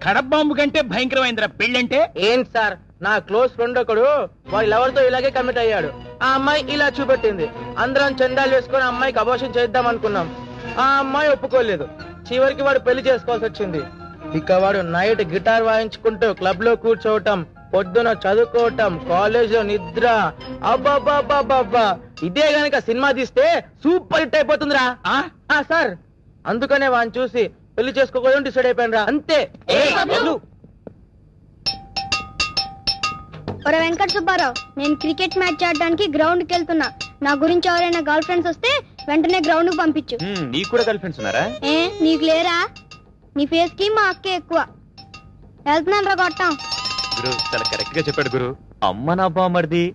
కడబాంబు కంటే భయంకరమైందిరా పెళ్ళంటే. ఏంటి సార్, నా క్లోజ్ ఫ్రెండ్ ఒకడు వాడి లవర్ తో ఇలాగే కమిట్ అయ్యాడు. ఆ అమ్మాయి ఇలా చూపెట్టింది. అందరం చందాలు వేసుకుని అమ్మాయికి అబోషన్ చేద్దాం అనుకున్నాం. ఆ అమ్మాయి ఒప్పుకోలేదు. చివరికి వాడు పెళ్లి చేసుకోవాల్సి వచ్చింది. ఇక వాడు నైట్ గిటార్ వాయించుకుంటూ క్లబ్ లో కూర్చోవటం, పొద్దున చదువుకోవటం, కాలేజ్ లో నిద్ర. అబ్బాబ్బాబ్బాబ్బా, ఇదే గనక సినిమా తీస్తే సూపర్ హిట్ అయిపోతుందిరా. సార్, అందుకనే వాడిని చూసి పెళ్లి చేసుకోకూడదు డిసైడ్ అయిపోయినరా, అంతే. ఒరే వెంకట సుబ్బారావు, నేను క్రికెట్ మ్యాచ్ ఆడడానికి గ్రౌండ్ కి వెళ్తున్నా. నా గురించి ఎవరైనా గర్ల్ ఫ్రెండ్స్ వస్తే వెంటనే గ్రౌండ్ కు పంపించు. నీకు కూడా గర్ల్ ఫ్రెండ్స్ ఉన్నారా? నీకు లేరా? నీ ఫేస్ కి మా అక్కే ఎక్కువ. వెళ్తున్నాను రా కొట్టాం. గురు చాలా కరెక్ట్ గా చెప్పాడు గురు. అమ్మ నా బామ్మర్ది,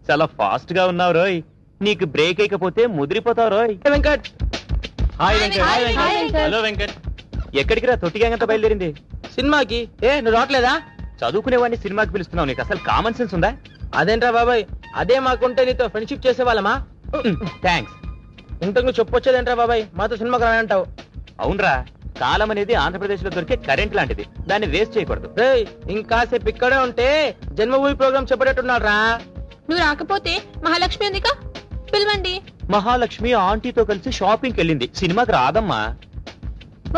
చాలా ఫాస్ట్ గా ఉన్నావు రోయ్. నీకు బ్రేక్ అయిపోతే ముదిరిపోతావు రోయ్. వెంకట్. హాయ్ వెంకట్. హలో వెంకట్. ఎక్కడికి రా? తొట్టి గ్యాంగ్ అంతా బయలుదేరింది. సినిమాకి. నువ్వు రావట్లేదా? చదువుకునేవాడిని సినిమాకి పిలుస్తున్నావు, నీకు అసలు కామన్ సెన్స్ ఉందా? అదేంట్రా బాబాయ్, అదే మాకుంటే నీతో ఫ్రెండ్షిప్ చేసేవాళ్ళమా? థ్యాంక్స్. ఇంతకు నువ్వు చెప్పొచ్చేదేంట్రా బాబాయ్, మాతో సినిమాకి రానంటావు. అవునరా, కాలం అనేది ఆంధ్రప్రదేశ్ లో దొరికే కరెంట్ లాంటిది, దాన్ని వేస్ట్ చేయకూడదు. ఇంకాసేపు ఇక్కడే ఉంటే జన్మభూమి ప్రోగ్రామ్ చెప్పేటట్టున్నాడు రా. నువ్వు రాకపోతే మహాలక్ష్మి ఉందిగా, పిలవండి. మహాలక్ష్మి ఆంటీతో కలిసి షాపింగ్ వెళ్ళింది, సినిమాకి రాదమ్మా.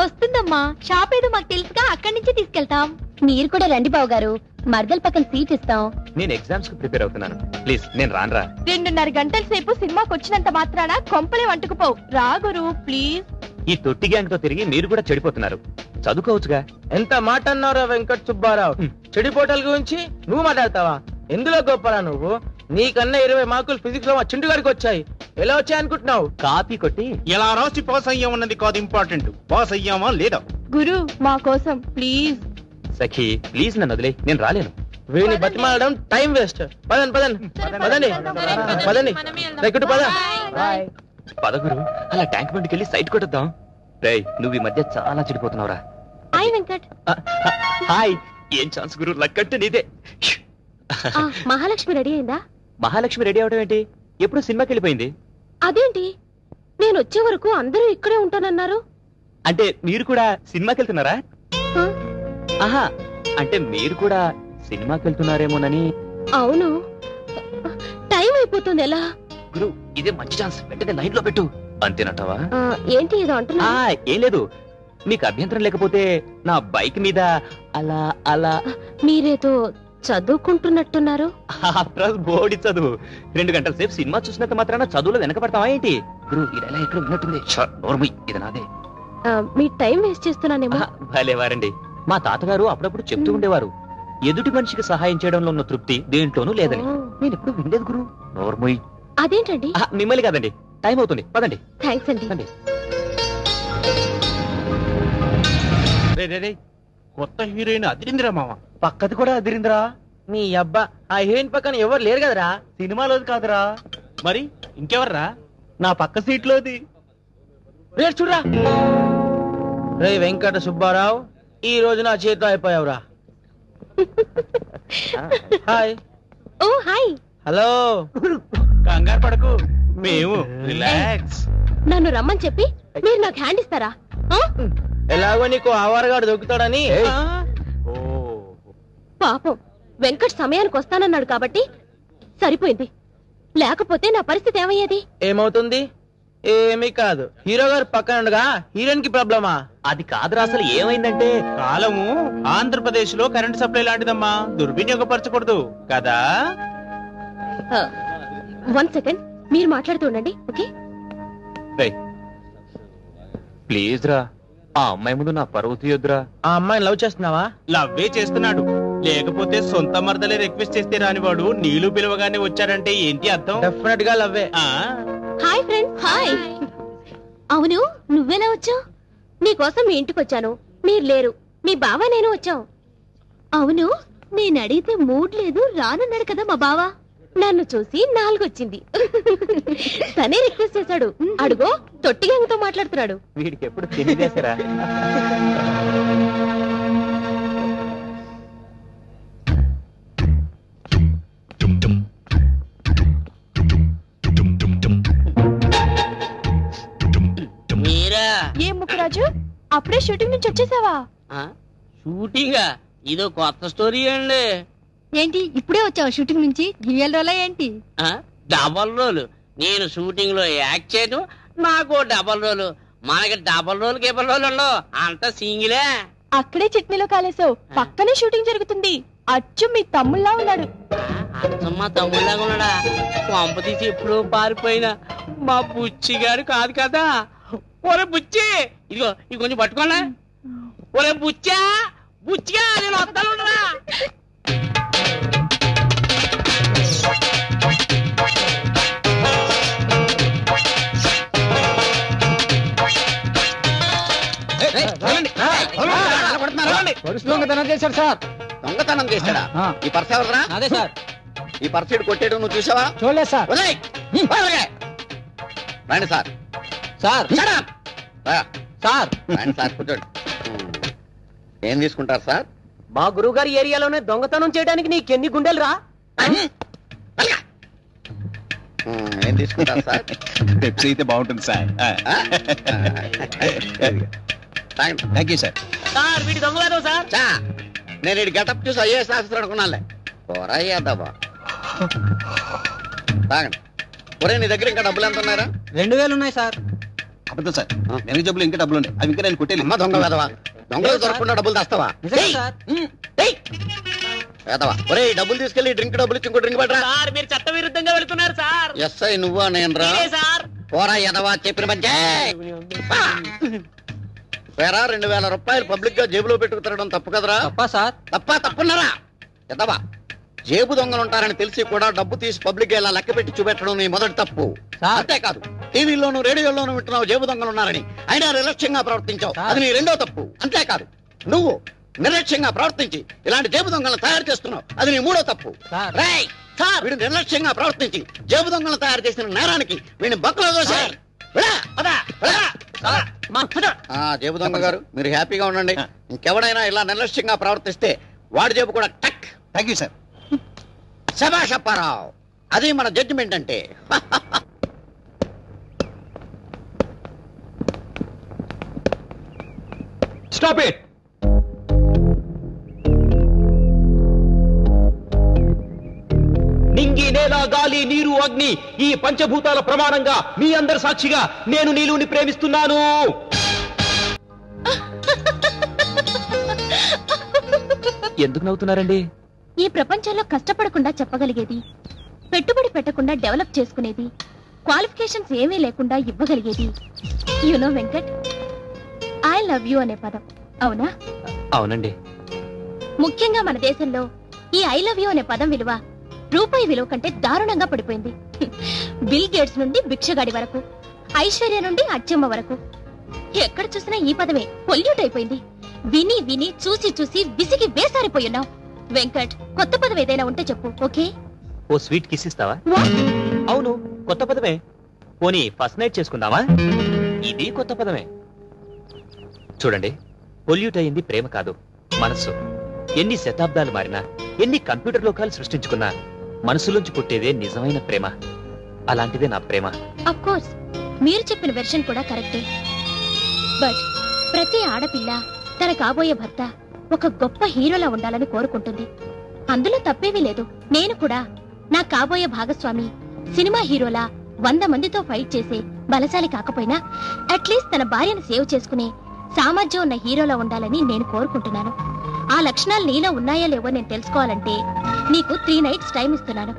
వస్తుందమ్మా, షాప్ ఏదో మాకు తెలుసుగా, అక్కడి నుంచి తీసుకెళ్తాం. మీరు కూడా రండి బావు గారు, మర్దల పక్కన సీట్ ఇస్తాం. నేను ఎగ్జామ్స్ కు ప్రిపేర్ అవుతున్నాను, ప్లీజ్ నేను రానురా. 2.5 గంటల సేపు సినిమాకి వచ్చినంత మాత్రాన కొంపలే వంటుకుపోవు. రా గురు ప్లీజ్. ఈ తొట్టి గ్యాంగ్ తో తిరిగి మీరు కూడా చెడిపోతున్నారు, చదువుకోవచ్చుగా. ఎంత మాట అన్నారా వెంకట్ సుబ్బారావు? చెడిపోటల గురించి నువ్వు మాట్లాడతావా? ఎందులో గొప్పరా నువ్వు? నీకన్నా 20 మార్కులు ఫిజిక్స్ లో మా చింటు గారికి వచ్చాయి. ఎలా వచ్చాయి అనుకుంటున్నావు? కాపీ కొట్టి ఎలా రాసి పాస్ అయ్యాం అన్నది కాదు ఇంపార్టెంట్, పాస్ అయ్యామా లేదా. గురు మా కోసం ప్లీజ్. సఖీ ప్లీజ్ నన్ను వదిలే, నేను రాలేను. వీడిని బతిమాలడం టైం వేస్ట్. పదండి పదండి పదండి పదండి, ఎక్కడు పద. పదగురు, అలా ట్యాంక్ బండ్కి వెళ్ళి సైట్ కొట్టద్దాం. రేయ్, నువ్వు ఈ మధ్య చాలా చెడిపోతున్నావురా. హాయ్ వెంకట్. హాయ్. ఏం ఛాన్స్ గురు, లక్కట్టు నీదే. మహాలక్ష్మి రెడీ అయిందా? మహాలక్ష్మి రెడీ అవడం ఏంటి? ఎప్పుడు సినిమాకి వెళ్ళిపోయింది. అదేంటి, నేను వచ్చే వరకు అందరూ ఇక్కడే ఉంటానన్నారు. అంటే మీరు కూడా సినిమాకి వెళ్తున్నారా? ఆహా, అంటే మీరు కూడా సినిమాకి వెళ్తున్నారేమోనని. అవును, టైం అయిపోతుంది. ఎలా గురు, ఇదే మంచి ఛాన్స్, వెంటనే లైన్ లో పెట్టు. అంతేనంటావా? ఏంటి ఏదో అంటున్నా? ఏం లేదు, మీకు అభ్యంతరం లేకపోతే నా బైక్ మీద అలా అలా. మీరేదో చదువుకుంటున్నట్టున్నారు. బోడి చదువు. 2 గంటల సేపు సినిమా చూసినంత మాత్రాన చదువులో వెనకబడతావా ఏంటి? గురు, ఇలా ఎక్కడ ఉన్నట్టుంది. నోర్మి, ఇది నాదే. మీ టైం వేస్ట్ చేస్తున్నానేమో. భలేవారండి. మా తాతగారు అప్పుడప్పుడు చెప్తూ ఉండేవారు, ఎదుటి మనిషికి సహాయం చేయడంలో ఉన్న తృప్తి దేంట్లోనూ లేదని. నేను ఎప్పుడు వినలేదు గురు. నోర్మోయ్. అదేంటండి? మిమ్మల్ని కాదండి, టైం అవుతుంది, పదండి. థ్యాంక్స్ అండి. కొత్త హీరోయిన్ అదిరిందిరా మామ. పక్కది కూడా అదిరిందిరా. నీ అబ్బా, ఆ హీరోయిన్ పక్కన ఎవరు లేరు కదరా. సినిమాలోది కాదురా, మరి ఇంకెవర్రా? నా పక్క సీట్లోది. రేట్ చూడరా. రే వెంకట సుబ్బారావు, ఈ రోజు నా చేతిలో అయిపోయావురా. హాయ్. ఓ హాయ్. హలో. కంగారు పడకు, మేము రిలాక్స్. నన్ను రమ్మని చెప్పి మీరు నాకు హ్యాండ్ ఇస్తారా? ఎలాగో నీకు ఆవారగాడు దొరుకుతాడని. పాపం వెంకట్ సమయానికి వస్తానన్నాడు కాబట్టి సరిపోయింది, లేకపోతే నా పరిస్థితి ఏమయ్యేది? ఏమవుతుంది? ఏమీ కాదు. హీరో గారు పక్కన ఉండగా హీరోయిన్ కి ప్రాబ్లమా? అది కాదురా, అసలు ఏమైందంటే కాలము ఆంధ్రప్రదేశ్ లో కరెంట్ సప్లై లాంటిదమ్మా, దుర్వినియోగపరచకూడదు కదా. 1 సెకండ్ మీరు మాట్లాడుతూ ఉండండి. ఓకే ప్లీజ్ రా, ఆ అమ్మాయి ముందు నా పరువు తీయొద్దురా. ఆ అమ్మాయిని లవ్ చేస్తున్నావా? లవ్వే చేస్తున్నాడు, లేకపోతే సొంత మరదలే రిక్వెస్ట్ చేస్తే రానివాడు నీళ్లు పిలవగానే వచ్చాడంటే ఏంటి అర్థం? డెఫినెట్ గా లవ్వే. Hi friends. హాయ్. అవును, నువ్వెలా వచ్చావు? నీకోసం మీ ఇంటికి వచ్చాను, మీరు లేరు. మీ బావ నేను వచ్చాం. అవును, నేను అడిగితే మూడ్ లేదు రానన్నాడు కదా మా బావ. నన్ను చూసి 4 వచ్చింది. తనే రిక్వెస్ట్ చేశాడు. అడుగో తొట్టి గ్యాంగ్తో మాట్లాడుతున్నాడు. వీడికి ఎప్పుడు తెలియజేశారా? మీరా? ఏం ముక్కరాజు, అప్పుడే షూటింగ్ నుంచి వచ్చేసావా? షూటింగా? ఇదో కొత్త స్టోరీ అండి. ఏంటి ఇప్పుడే వచ్చావు షూటింగ్ నుంచి? డ్యూయల్ రోలా ఏంటి? Double role. నేను షూటింగ్ లో యాక్ట్ చేయడం, నాకు డబల్ రోల్. మనకి డబల్ రోల్ కేబల్ రోల్ ఉండవు, అంత సింగిలే. అక్కడే చట్నీలో కాలేసావు, పక్కనే షూటింగ్ జరుగుతుంది. అచ్చు మీ తమ్ముళ్ళా ఉన్నాడు. మా తమ్ముళ్ళగా ఉన్నాడా? పంప తీసి ఎప్పుడో పారిపోయినా మా బుచ్చిగాడు కాదు కదా. ఒరే బుచ్చి, ఇదిగో ఇది కొంచెం పట్టుకోండి. ఒరే బుచ్చా, బుచ్చిగా నేను వస్తాను. దొంగతనం చేశాడు సార్. దొంగతనం చేశాడా? ఈ పర్స్ ఎవరా? అదే సార్. ఈ పర్స్ కొట్టేయడం నువ్వు చూసావా? చూడలేదు సార్. రండి సార్. సార్ సార్ రండి సార్, కూర్చోండి. ఏం తీసుకుంటారు సార్? మా గురువు గారి ఏరియాలోనే దొంగతనం చేయడానికి నీకెన్ని గుండెలు రా? ఏం తీసుకుంటారు సార్? పెప్సీ అయితే బాగుంటుంది sir. Thank you sir. Sir వీడి దొంగలేదు సార్. నేను ఇటు గెటప్ చూసి ఐఏఎస్ ఆఫీసర్ అనుకున్నాలే. పోరాయ్యాదబ్బా. తాగండి. ఒరే, నీ దగ్గర ఇంకా డబ్బులు ఎంత ఉన్నారా? 2000 ఉన్నాయి సార్. అబద్ధం సార్, వెనక జబ్బులు ఇంకా డబ్బులు ఉన్నాయి. అవి ఇంకా నేను కొట్టేది. అమ్మ దొంగ వేదవా, దొంగలు దొరకకుండా డబ్బులు తెస్తావా? వేదవా. ఒరే, డబ్బులు తీసుకెళ్లి డ్రింక్ డబ్బులు ఇచ్చి ఇంకో డ్రింక్ పట్టరా. సార్ మీరు చట్ట విరుద్ధంగా వెళ్తున్నారు సార్. ఎస్ఐ నువ్వా నేను రా? సార్. పోరా ఎదవా, చెప్పిన పని వేరా. 2000 రూపాయలు పబ్లిక్ గా జేబులో పెట్టుకు తిరగడం తప్పు కదరా? తప్పా సార్? తప్పున్నారా ఎదవా? జేబు దొంగలు ఉంటారని తెలిసి కూడా డబ్బు తీసి పబ్లిక్ ఇలా లెక్క పెట్టి చూపెట్టడం నీ మొదటి తప్పు. అంతేకాదు, టీవీలోను రేడియోలోను వింటున్నావు జేబు దొంగలు ఉన్నారని, అయినా నిర్లక్ష్యంగా ప్రవర్తించావు. అది నీ రెండో తప్పు. అంతేకాదు, నువ్వు నిర్లక్ష్యంగా ప్రవర్తించి ఇలాంటి జేబు దొంగలను తయారు చేస్తున్నావు. అది నీ మూడో తప్పు. వీడు నిర్లక్ష్యంగా ప్రవర్తించి జేబు దొంగలను తయారు చేసిన నేరానికి వీడిని బక్కలో దోశారు. జేబు దొంగ గారు, మీరు హ్యాపీగా ఉండండి. ఇంకెవడైనా ఇలా నిర్లక్ష్యంగా ప్రవర్తిస్తే వాడి జేబు కూడా టక్. Thank you sir. శభాష్ అప్పారావు, అది మన జడ్జిమెంట్ అంటే. Stop it. నింగి, నేల, గాలి, నీరు, అగ్ని, ఈ పంచభూతాల ప్రమాణంగా మీ అందరి సాక్షిగా నేను నీలుని ప్రేమిస్తున్నాను. ఎందుకు నవ్వుతున్నారండి? ఈ ప్రపంచంలో కష్టపడకుండా చెప్పగలిగేది, పెట్టుబడి పెట్టకుండా డెవలప్ చేసుకునేది, క్వాలిఫికేషన్స్ ఏమీ లేకుండా ఇవ్వగలిగేది you know Venkat, I love you అనే పదం. అవునా? అవునండి. ముఖ్యంగా మన దేశంలో ఈ ఐ లవ్ యూ అనే పదం విలువ రూపాయి విలువ కంటే దారుణంగా పడిపోయింది. బిల్ గేట్స్ నుండి భిక్షగాడి వరకు, ఐశ్వర్య నుండి అచ్చమ్మ వరకు ఎక్కడ చూసినా ఈ పదమే పొల్యూట్ అయిపోయింది. విని విని చూసి చూసి విసిగి వేసారిపోయున్నావు. వెంకట్, కొత్త పదం ఏదైనా ఉంటే చెప్పు. ఓకే? ఓ స్వీట్ కిస్ ఇస్తావా? అవును, కొత్త పదమే. పోనీ ఫస్ట్ నైట్ చేసుకుందామా? ఇది కొత్త పదమే. చూడండి, పొల్యూట్ అయింది ప్రేమ కాదు, మనసు. ఎన్ని శతాబ్దాలు మారినా, ఎన్ని కంప్యూటర్ లోకాలు సృష్టించుకున్నా మనసులోంచి పుట్టేదే నిజమైన ప్రేమ. అలాంటిదే నా ప్రేమ. అఫ్ కోర్స్ మీరు చెప్పిన వెర్షన్ కూడా కరెక్టే. బట్ ప్రతి ఆడపిల్ల తన కాబోయే భర్త ఒక గొప్ప హీరోలా ఉండాలని కోరుకుంటుంది. అందులో తప్పేమీ లేదు. నేను కూడా నా కాబోయే భాగస్వామి సినిమా హీరోలా 100 మందితో ఫైట్ చేసే బలశాలి కాకపోయినా అట్లీస్ట్ తన భార్యను సేవ్ చేసుకునే సామర్థ్యం ఉన్న హీరోలా ఉండాలని నేను కోరుకుంటున్నాను. ఆ లక్షణాలు నీలో ఉన్నాయో లేవో నేను తెలుసుకోవాలంటే నీకు 3 నైట్స్ టైం ఇస్తున్నాను.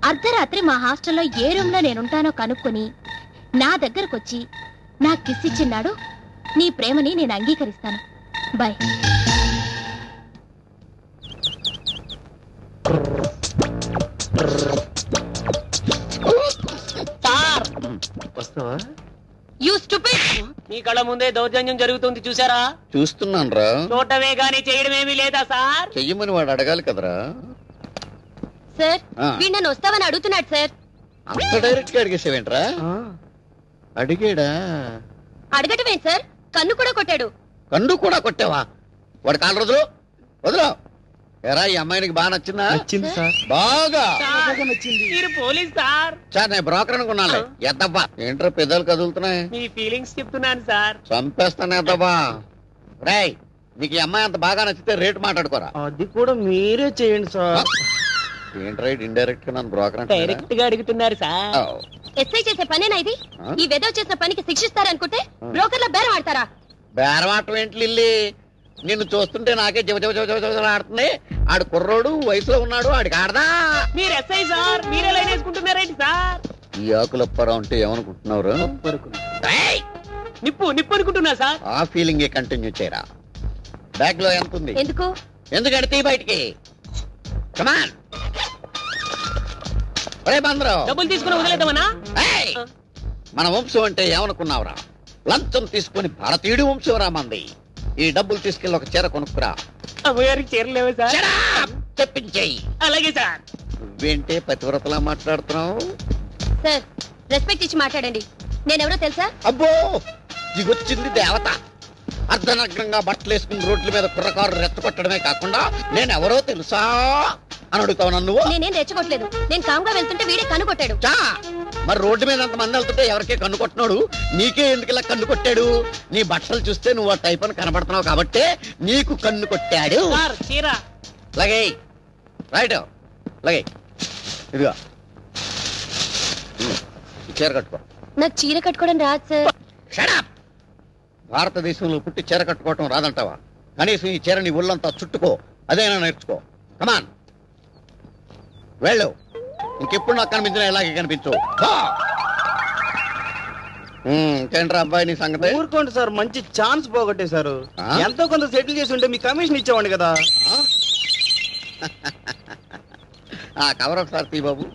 అర్ధరాత్రి మా హాస్టల్లో ఏ రూమ్ లో నేనుంటానో కనుక్కొని నా దగ్గరకొచ్చి నా కిస్ ఇచ్చిన్నాడు నీ ప్రేమని నేను అంగీకరిస్తాను. బాయ్. వస్తావా? You stupid! మీ కళ్ళ ముందే దౌర్జన్యం జరుగుతుంది, చూసారా? చూస్తున్నాను రా. చూడటమే గానీ చేయడమేమీ లేదా సార్? చెయ్యమని వాడు అడగాలి కదరా. సార్ వీడు నన్ను వస్తావని అడుగుతున్నాడు సార్. అంత డైరెక్ట్ గా అడిగేసావేంట్రా? అడిగాడా? అడగటమే సార్, కన్ను కూడా కొట్టాడు. కన్ను కూడా కొట్టావా? వాడు కాలు రోజులు వదిలో. ఎరా, ఈ అమ్మాయికి బాగా నచ్చిందా? నచ్చింది సార్. బాగా నచ్చింది. మీరు పోలీస్ సార్? సార్ నేను బ్రోకర్ అనుకున్నాను. ఎద్దబ్బా ఏంట్రా పెదాలు కదులుతున్నాయి? మీ ఫీలింగ్స్ చెప్తున్నాను సార్. చంపేస్తాను ఎద్దబ్బా. రేయ్, నీకు ఈ అమ్మాయి అంత బాగా నచ్చితే రేటు మాట్లాడుకోరా. అది కూడా మీరే చేయండి సార్. ఏంట్రా ఇండైరెక్ట్ గా నన్ను బ్రోకర్ అంటే డైరెక్ట్ గా అడుగుతున్నారు సార్. ఎస్ఐ చేసే పనేనా ఇది? ఈ వెదవ చేసిన పనికి శిక్షిస్తారనుకుంటే బ్రోకర్ల బేరం ఆడతారా? బేరం ఆటం ఏంటి లిల్లీ? నిన్ను చూస్తుంటే నాకే ఆడుతుంది. ఆడు కుర్రోడు, వయసులో ఉన్నాడు, ఆడికి ఆడదా? మీరు ఎస్ఐ సార్, మీరే లైన్ వేసుకుంటున్నారేంటి సార్? ఈ ఆకులప్పారా అంటే ఏమనుకుంటున్నారు? నిప్పు నిప్పు అనుకుంటున్నా సార్. ఆ ఫీలింగ్ కంటిన్యూ చేయరా. బ్యాగ్ లో ఎంత ఉంది? ఎందుకు? ఎందుకంటే బయటికి కమాన్. డబ్బులు తీసుకుని వదిలేద్దామనా? మన వంశం అంటే ఏమనుకున్నావురా? లంచం తీసుకుని భారతీయుడి వంశం రామంది. ఈ డబ్బులు తీసుకెళ్ళి ఒక చీర కొనుక్కురా. అమ్మగారికి చీరలేవా సార్? చెప్పించేయి. అలాగే సార్. నువ్వేంటే పతివ్రతలా మాట్లాడుతున్నావు? సార్ రెస్పెక్ట్ ఇచ్చి మాట్లాడండి. నేనెవరో తెలుసా? అబ్బో, దిగొచ్చింది దేవత. అర్ధనగ్నంగా బట్టలు వేసుకుని రోడ్ల మీద కుర్రకారు రెచ్చగొట్టడమే కాకుండా నేనెవరో తెలుసా అని అడుగుతావు నన్ను? నేనేం రెచ్చగొట్టలేదు. నేను కామ్గా వెళ్తుంటే వీడే కన్ను కొట్టాడు. మరి రోడ్డు మీద అంత మంది వెళ్తుంటే ఎవరికే కన్ను కొట్టినాడు? నీకే ఎందుకు ఇలా కన్ను కొట్టాడు? నీ బట్టలు చూస్తే నువ్వు ఆ టైప్ అని కనబడుతున్నావు కాబట్టి నీకు కన్ను కొట్టాడు. లగే రైట్, లగే. ఇదిగా చీర కట్టుకో. నాకు చీర కట్టుకోవడం రాదు సార్. భారతదేశంలో పుట్టి చీర కట్టుకోవటం రాదంటావా? కనీసం ఈ చీర నీ ఒళ్ళంతా చుట్టుకో, అదేనా నేర్చుకో. కమాన్ వెళ్ళు. ఇంకెప్పుడు నాకు కనిపించిన ఇలాగే కనిపించు. ఇంకేంట్రా అబ్బాయి నీ సంగతి? ఊరుకోండి సార్, మంచి ఛాన్స్ పోగొట్టేశారు. ఎంతో కొంత సెటిల్ చేసి ఉంటే మీ కమిషన్ ఇచ్చేవాడి కదా. ఆ కవర్ ఒకసారి తీ బాబు.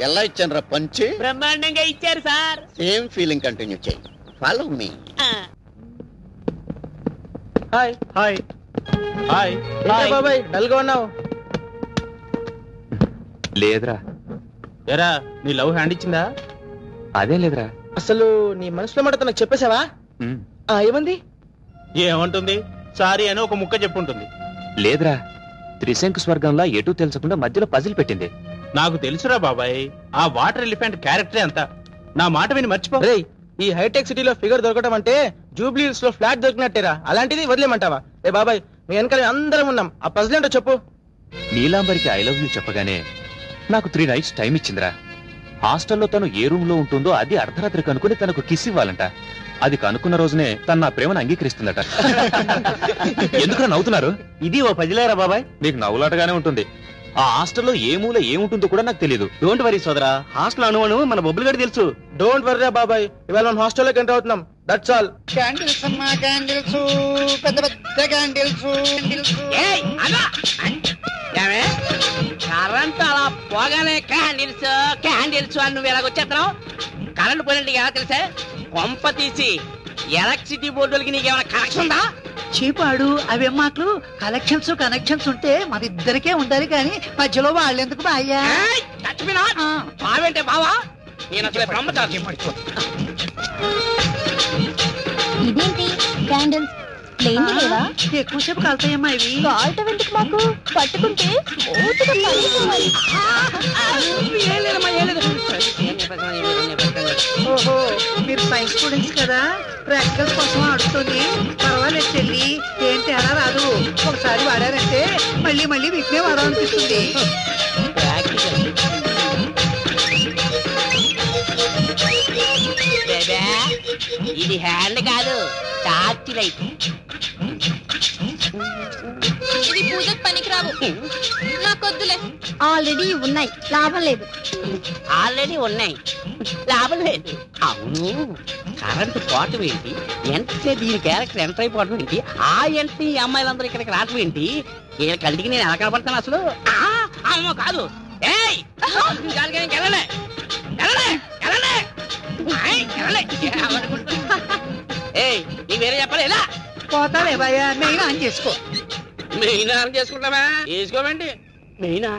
ఎలా ఇచ్చాను రా పంచి? బ్రహ్మాండంగా ఇచ్చారు సార్. సేమ్ ఫీలింగ్ కంటిన్యూ చేయి. Follow me. Hi hi hi. బాబాయ్ డల్ గా ఉన్నావు? లేదురా. ఎరా, నీ లవ్ హ్యాండ్ ఇచ్చిందా? అదే లేదురా. అసలు నీ మనసులో మాట నాకు చెప్పేశావా? ఏమంది? ఏమంటుంది? సారీ అని ఒక ముక్క చెప్పుంటుంది. లేదురా, త్రిశంకు స్వర్గంలా ఎటూ తెలుసకుండా మధ్యలో పజిల్ పెట్టింది. నాకు తెలుసురా బాబాయ్, ఆ వాటర్ ఎలిఫెంట్ క్యారెక్టరే అంత. నా మాట విని మర్చిపో. రేయ్, ఈ హైటెక్ సిటీలో ఫిగర్ దొరకడం అంటే జూబ్లీ హిల్స్ లో ఫ్లాట్ దొరికినట్టేరా. అలాంటిది వదిలేమంటావా? ఏ బాబాయ్, మీ వెనకాల అందరం ఉన్నాం. ఆ పజిల్ ఏంటో చెప్పు. నీలాంబరికి ఐ లవ్ యూ చెప్పగానే నాకు 3 నైట్స్ టైం ఇచ్చిందిరా. హాస్టల్లో తను ఏ రూమ్ లో ఉంటుందో అది అర్ధరాత్రి కనుక్కుని తనకు కిస్ ఇవ్వాలంట. అది కనుక్కున్న రోజునే తన నా ప్రేమను అంగీకరిస్తుందట. ఎందుకు నవ్వుతున్నారు? ఇది ఓ పజిలేరా బాబాయ్? నీకు నవ్వులాటగానే ఉంటుంది. ఆ హాస్టల్లో ఏ మూల ఏముంటుందో కూడా నాకు తెలియదు. డోంట్ వరీ సోదరా, హాస్టల్ అనువను మన బొబ్బులు గడి తెలుసు. డోంట్ వరీ బాబాయ్, ఇవాళ మనం హాస్టల్లోకి ఎంటర్ అవుతున్నాం. That's all. క్యాండిల్స్ అమ్మా, క్యాండిల్స్, పెద్ద పెద్ద క్యాండిల్స్. కరెంట్ అలా పోగానే క్యాండిల్స్ క్యాండిల్స్ అని నువ్వు ఎలాగొచ్చేస్తున్నావు? కరెంట్ పోయినట్టు ఎలా తెలిసే? కొంప తీసి ఎలక్ట్రిసిటీ బోర్డులకి నీకేమైనా కనెక్షన్ ఉందా? చీపాడు అవి మాటలు. కనెక్షన్స్ ఉంటే మరిద్దరికే ఉండాలి కానీ మధ్యలో వాళ్ళెందుకు బాయ్యా? బావేంటే బావా? నేను అసలు బ్రహ్మచారి. శాండిల్స్ లేండి లేవా? ఎక్కువసేపు కలుతాయమ్మా ఇవి. కాల్ట వెంటకు మాకు పట్టుకుంటే స్మూత్గా పడిపోవాలి. ఓహో మీరు సైన్స్ స్టూడెంట్స్ కదా, ప్రాక్టికల్స్ కోసం అడుగుతుంది. పర్వాలేదు చెల్లి, ఏం తేడా రాదు. ఒకసారి వాడారంటే మళ్ళీ మళ్ళీ వీటినే వాడాలనిపిస్తుంది. ఇది హ్యాండ్ కాదు, టార్చ్ లైట్. ఇది పూజకు పనికిరావు, నాకొద్దులే. ఆల్రెడీ ఉన్నాయి, లాభం లేదు. ఆల్రెడీ ఉన్నాయి, లాభం లేదు. అవును, కరెంటు పోవటం ఏంటి, ఎంటే దీని క్యారెక్టర్ ఎంటర్ అయిపోవటం ఏంటి, ఆ ఎంటే ఈ అమ్మాయిలందరూ ఇక్కడికి రావటం ఏంటి, ఈయన కంటికి నేను ఎలా కనపడతాను అసలు? అమ్మో కాదు, నీ వేరే చెప్పాలి. ఎలా పోతావే భయ్యా, మెయిన్ ఆన్ చేసుకో. మెయిన్ ఆన్ చేసుకుంటావా? వేసుకోమండి మెయినా.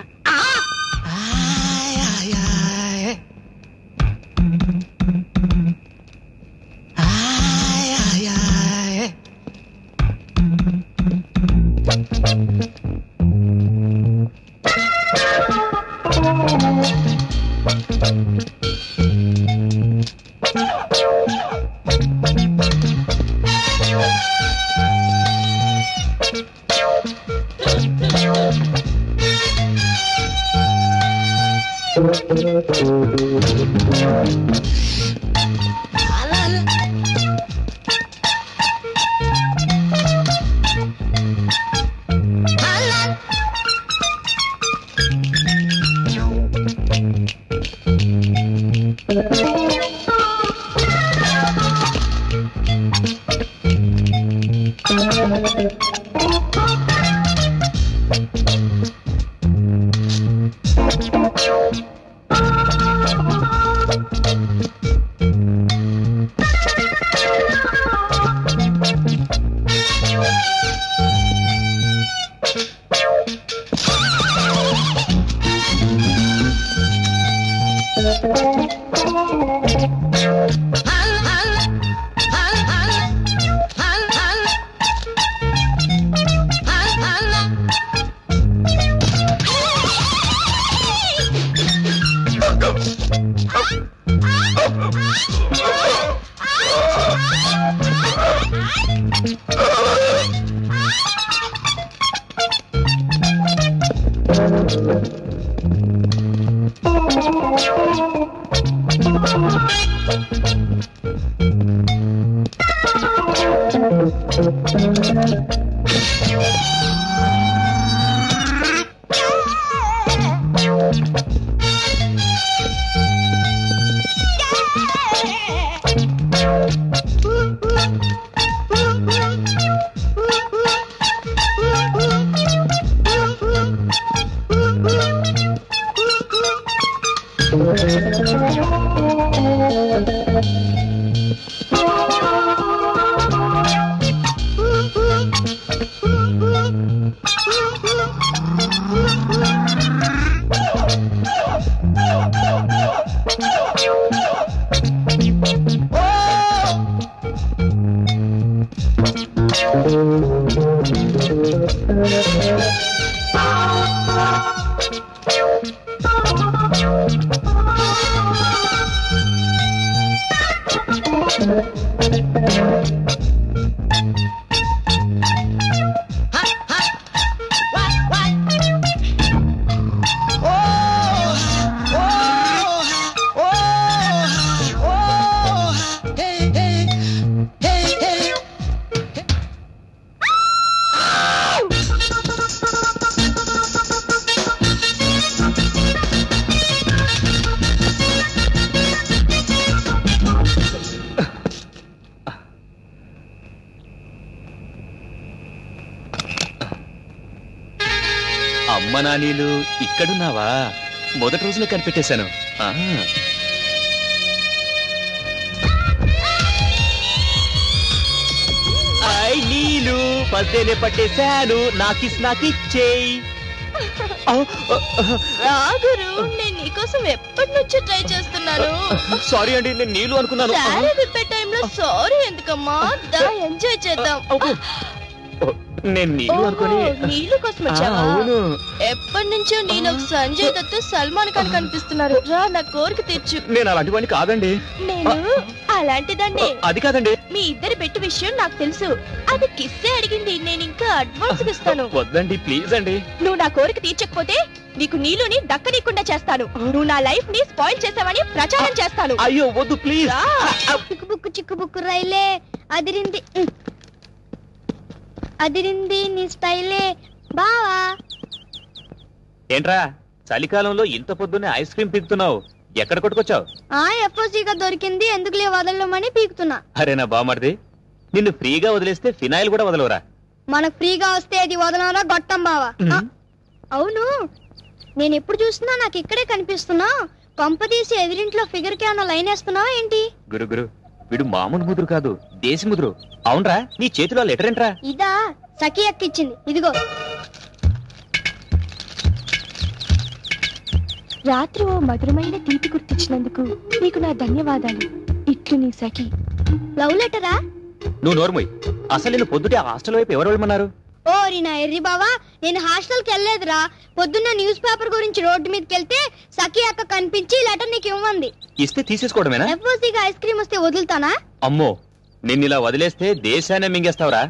అమ్మ నానీలు ఇక్కడున్నావా? మొదటి రోజులే కనిపెట్టేశాను. నీళ్ళు పద్దేనే పట్టేశాను, నాకిచ్చేయి. రాగురు నేను నీకోసం ఎప్పటి నుంచో ట్రై చేస్తున్నాను. సారీ అండి, నేను నీళ్ళు అనుకున్నాను. సారీ విప్పే టైంలో సారీ ఎందుకమ్మా? దా ఎంజాయ్ చేద్దాం. నేను నీళ్ళు అనుకుని. నీళ్ళు కోసం వచ్చావా? అవును. ఎప్పటి నుంచో నేను సంజయ్ దత్ సల్మాన్ ఖాన్ కనిపిస్తున్నారు. రా నా కోరిక తీర్చు. నేను అలాంటి వాడిని కాదండి. నేను అలాంటిదండి. అది కాదండి. మీ ఇద్దరి పెట్టు విషయం నాకు తెలుసు. అది కిస్సే అడిగింది. నేను ఇంకా అడ్వాన్స్ ఇస్తాను. వద్దండి ప్లీజ్ అండి. నువ్వు నా కోరిక తీర్చకపోతే నీకు నీళ్ళుని దక్కనీయకుండా చేస్తాను. నువ్వు నా లైఫ్ ని స్పాయిల్ చేసావని ప్రచారం చేస్తాను. అయ్యో వద్దు ప్లీజ్. చిక్కుబుక్కు చిక్కుబుక్కు రైలే అదిరింది అదిరింది నీ స్టైలే బావా. ఏంట్రా చలికాలంలో ఇంత పొద్దున్నే ఐస్ క్రీమ్ పీకుతున్నావు? ఎక్కడ కొట్టుకొచ్చావు? ఎఫ్ఓసీగా దొరికింది ఎందుకులే వదలమని పీకుతున్నా. అరే నా బామర్ది, నిన్ను ఫ్రీగా వదిలేస్తే ఫినాయిల్ కూడా వదలవరా? మనకు ఫ్రీగా వస్తే అది వదలరా గొట్టం బావా. అవును, నేను ఎప్పుడు చూసినా నాకు ఇక్కడే కనిపిస్తున్నా. కొంపదీసి ఎదురింట్లో ఫిగర్ కి అన్న లైన్ వేస్తున్నావా ఏంటి? గురు గురు, వీడు మామూలు ముదురు కాదు, దేశీ ముదురు. అవునరా, నీ చేతిలో లెటర్ ఏంట్రా? ఇదా సఖి ఎక్కిచ్చింది, ఇదిగో. రాత్రి ఓ మధురమైన తీపి గుర్తించినందుకు నీకు నా ధన్యవాదాలు. ఇట్లు నీ సఖి. లవ్ లెటరా? నువ్వు నోర్మోయ్. అసలు నేను పొద్దుటే ఆ హాస్టల్ వైపు ఎవరు వెళ్ళమన్నారు? ఓరి నా ఎర్రి బావా, నేను హాస్టల్ కి వెళ్ళలేదురా. పొద్దున్న న్యూస్ పేపర్ గురించి రోడ్డు మీదకి వెళ్తే సఖి అక్క కనిపించి లెటర్ నీకు ఇవ్వండి. ఇస్తే తీసేసుకోవడమేనా? ఎఫ్ఓసీగా ఐస్ క్రీమ్ వస్తే వదులుతానా? అమ్మో, నిన్నిలా వదిలేస్తే దేశాన్ని మింగేస్తావురా.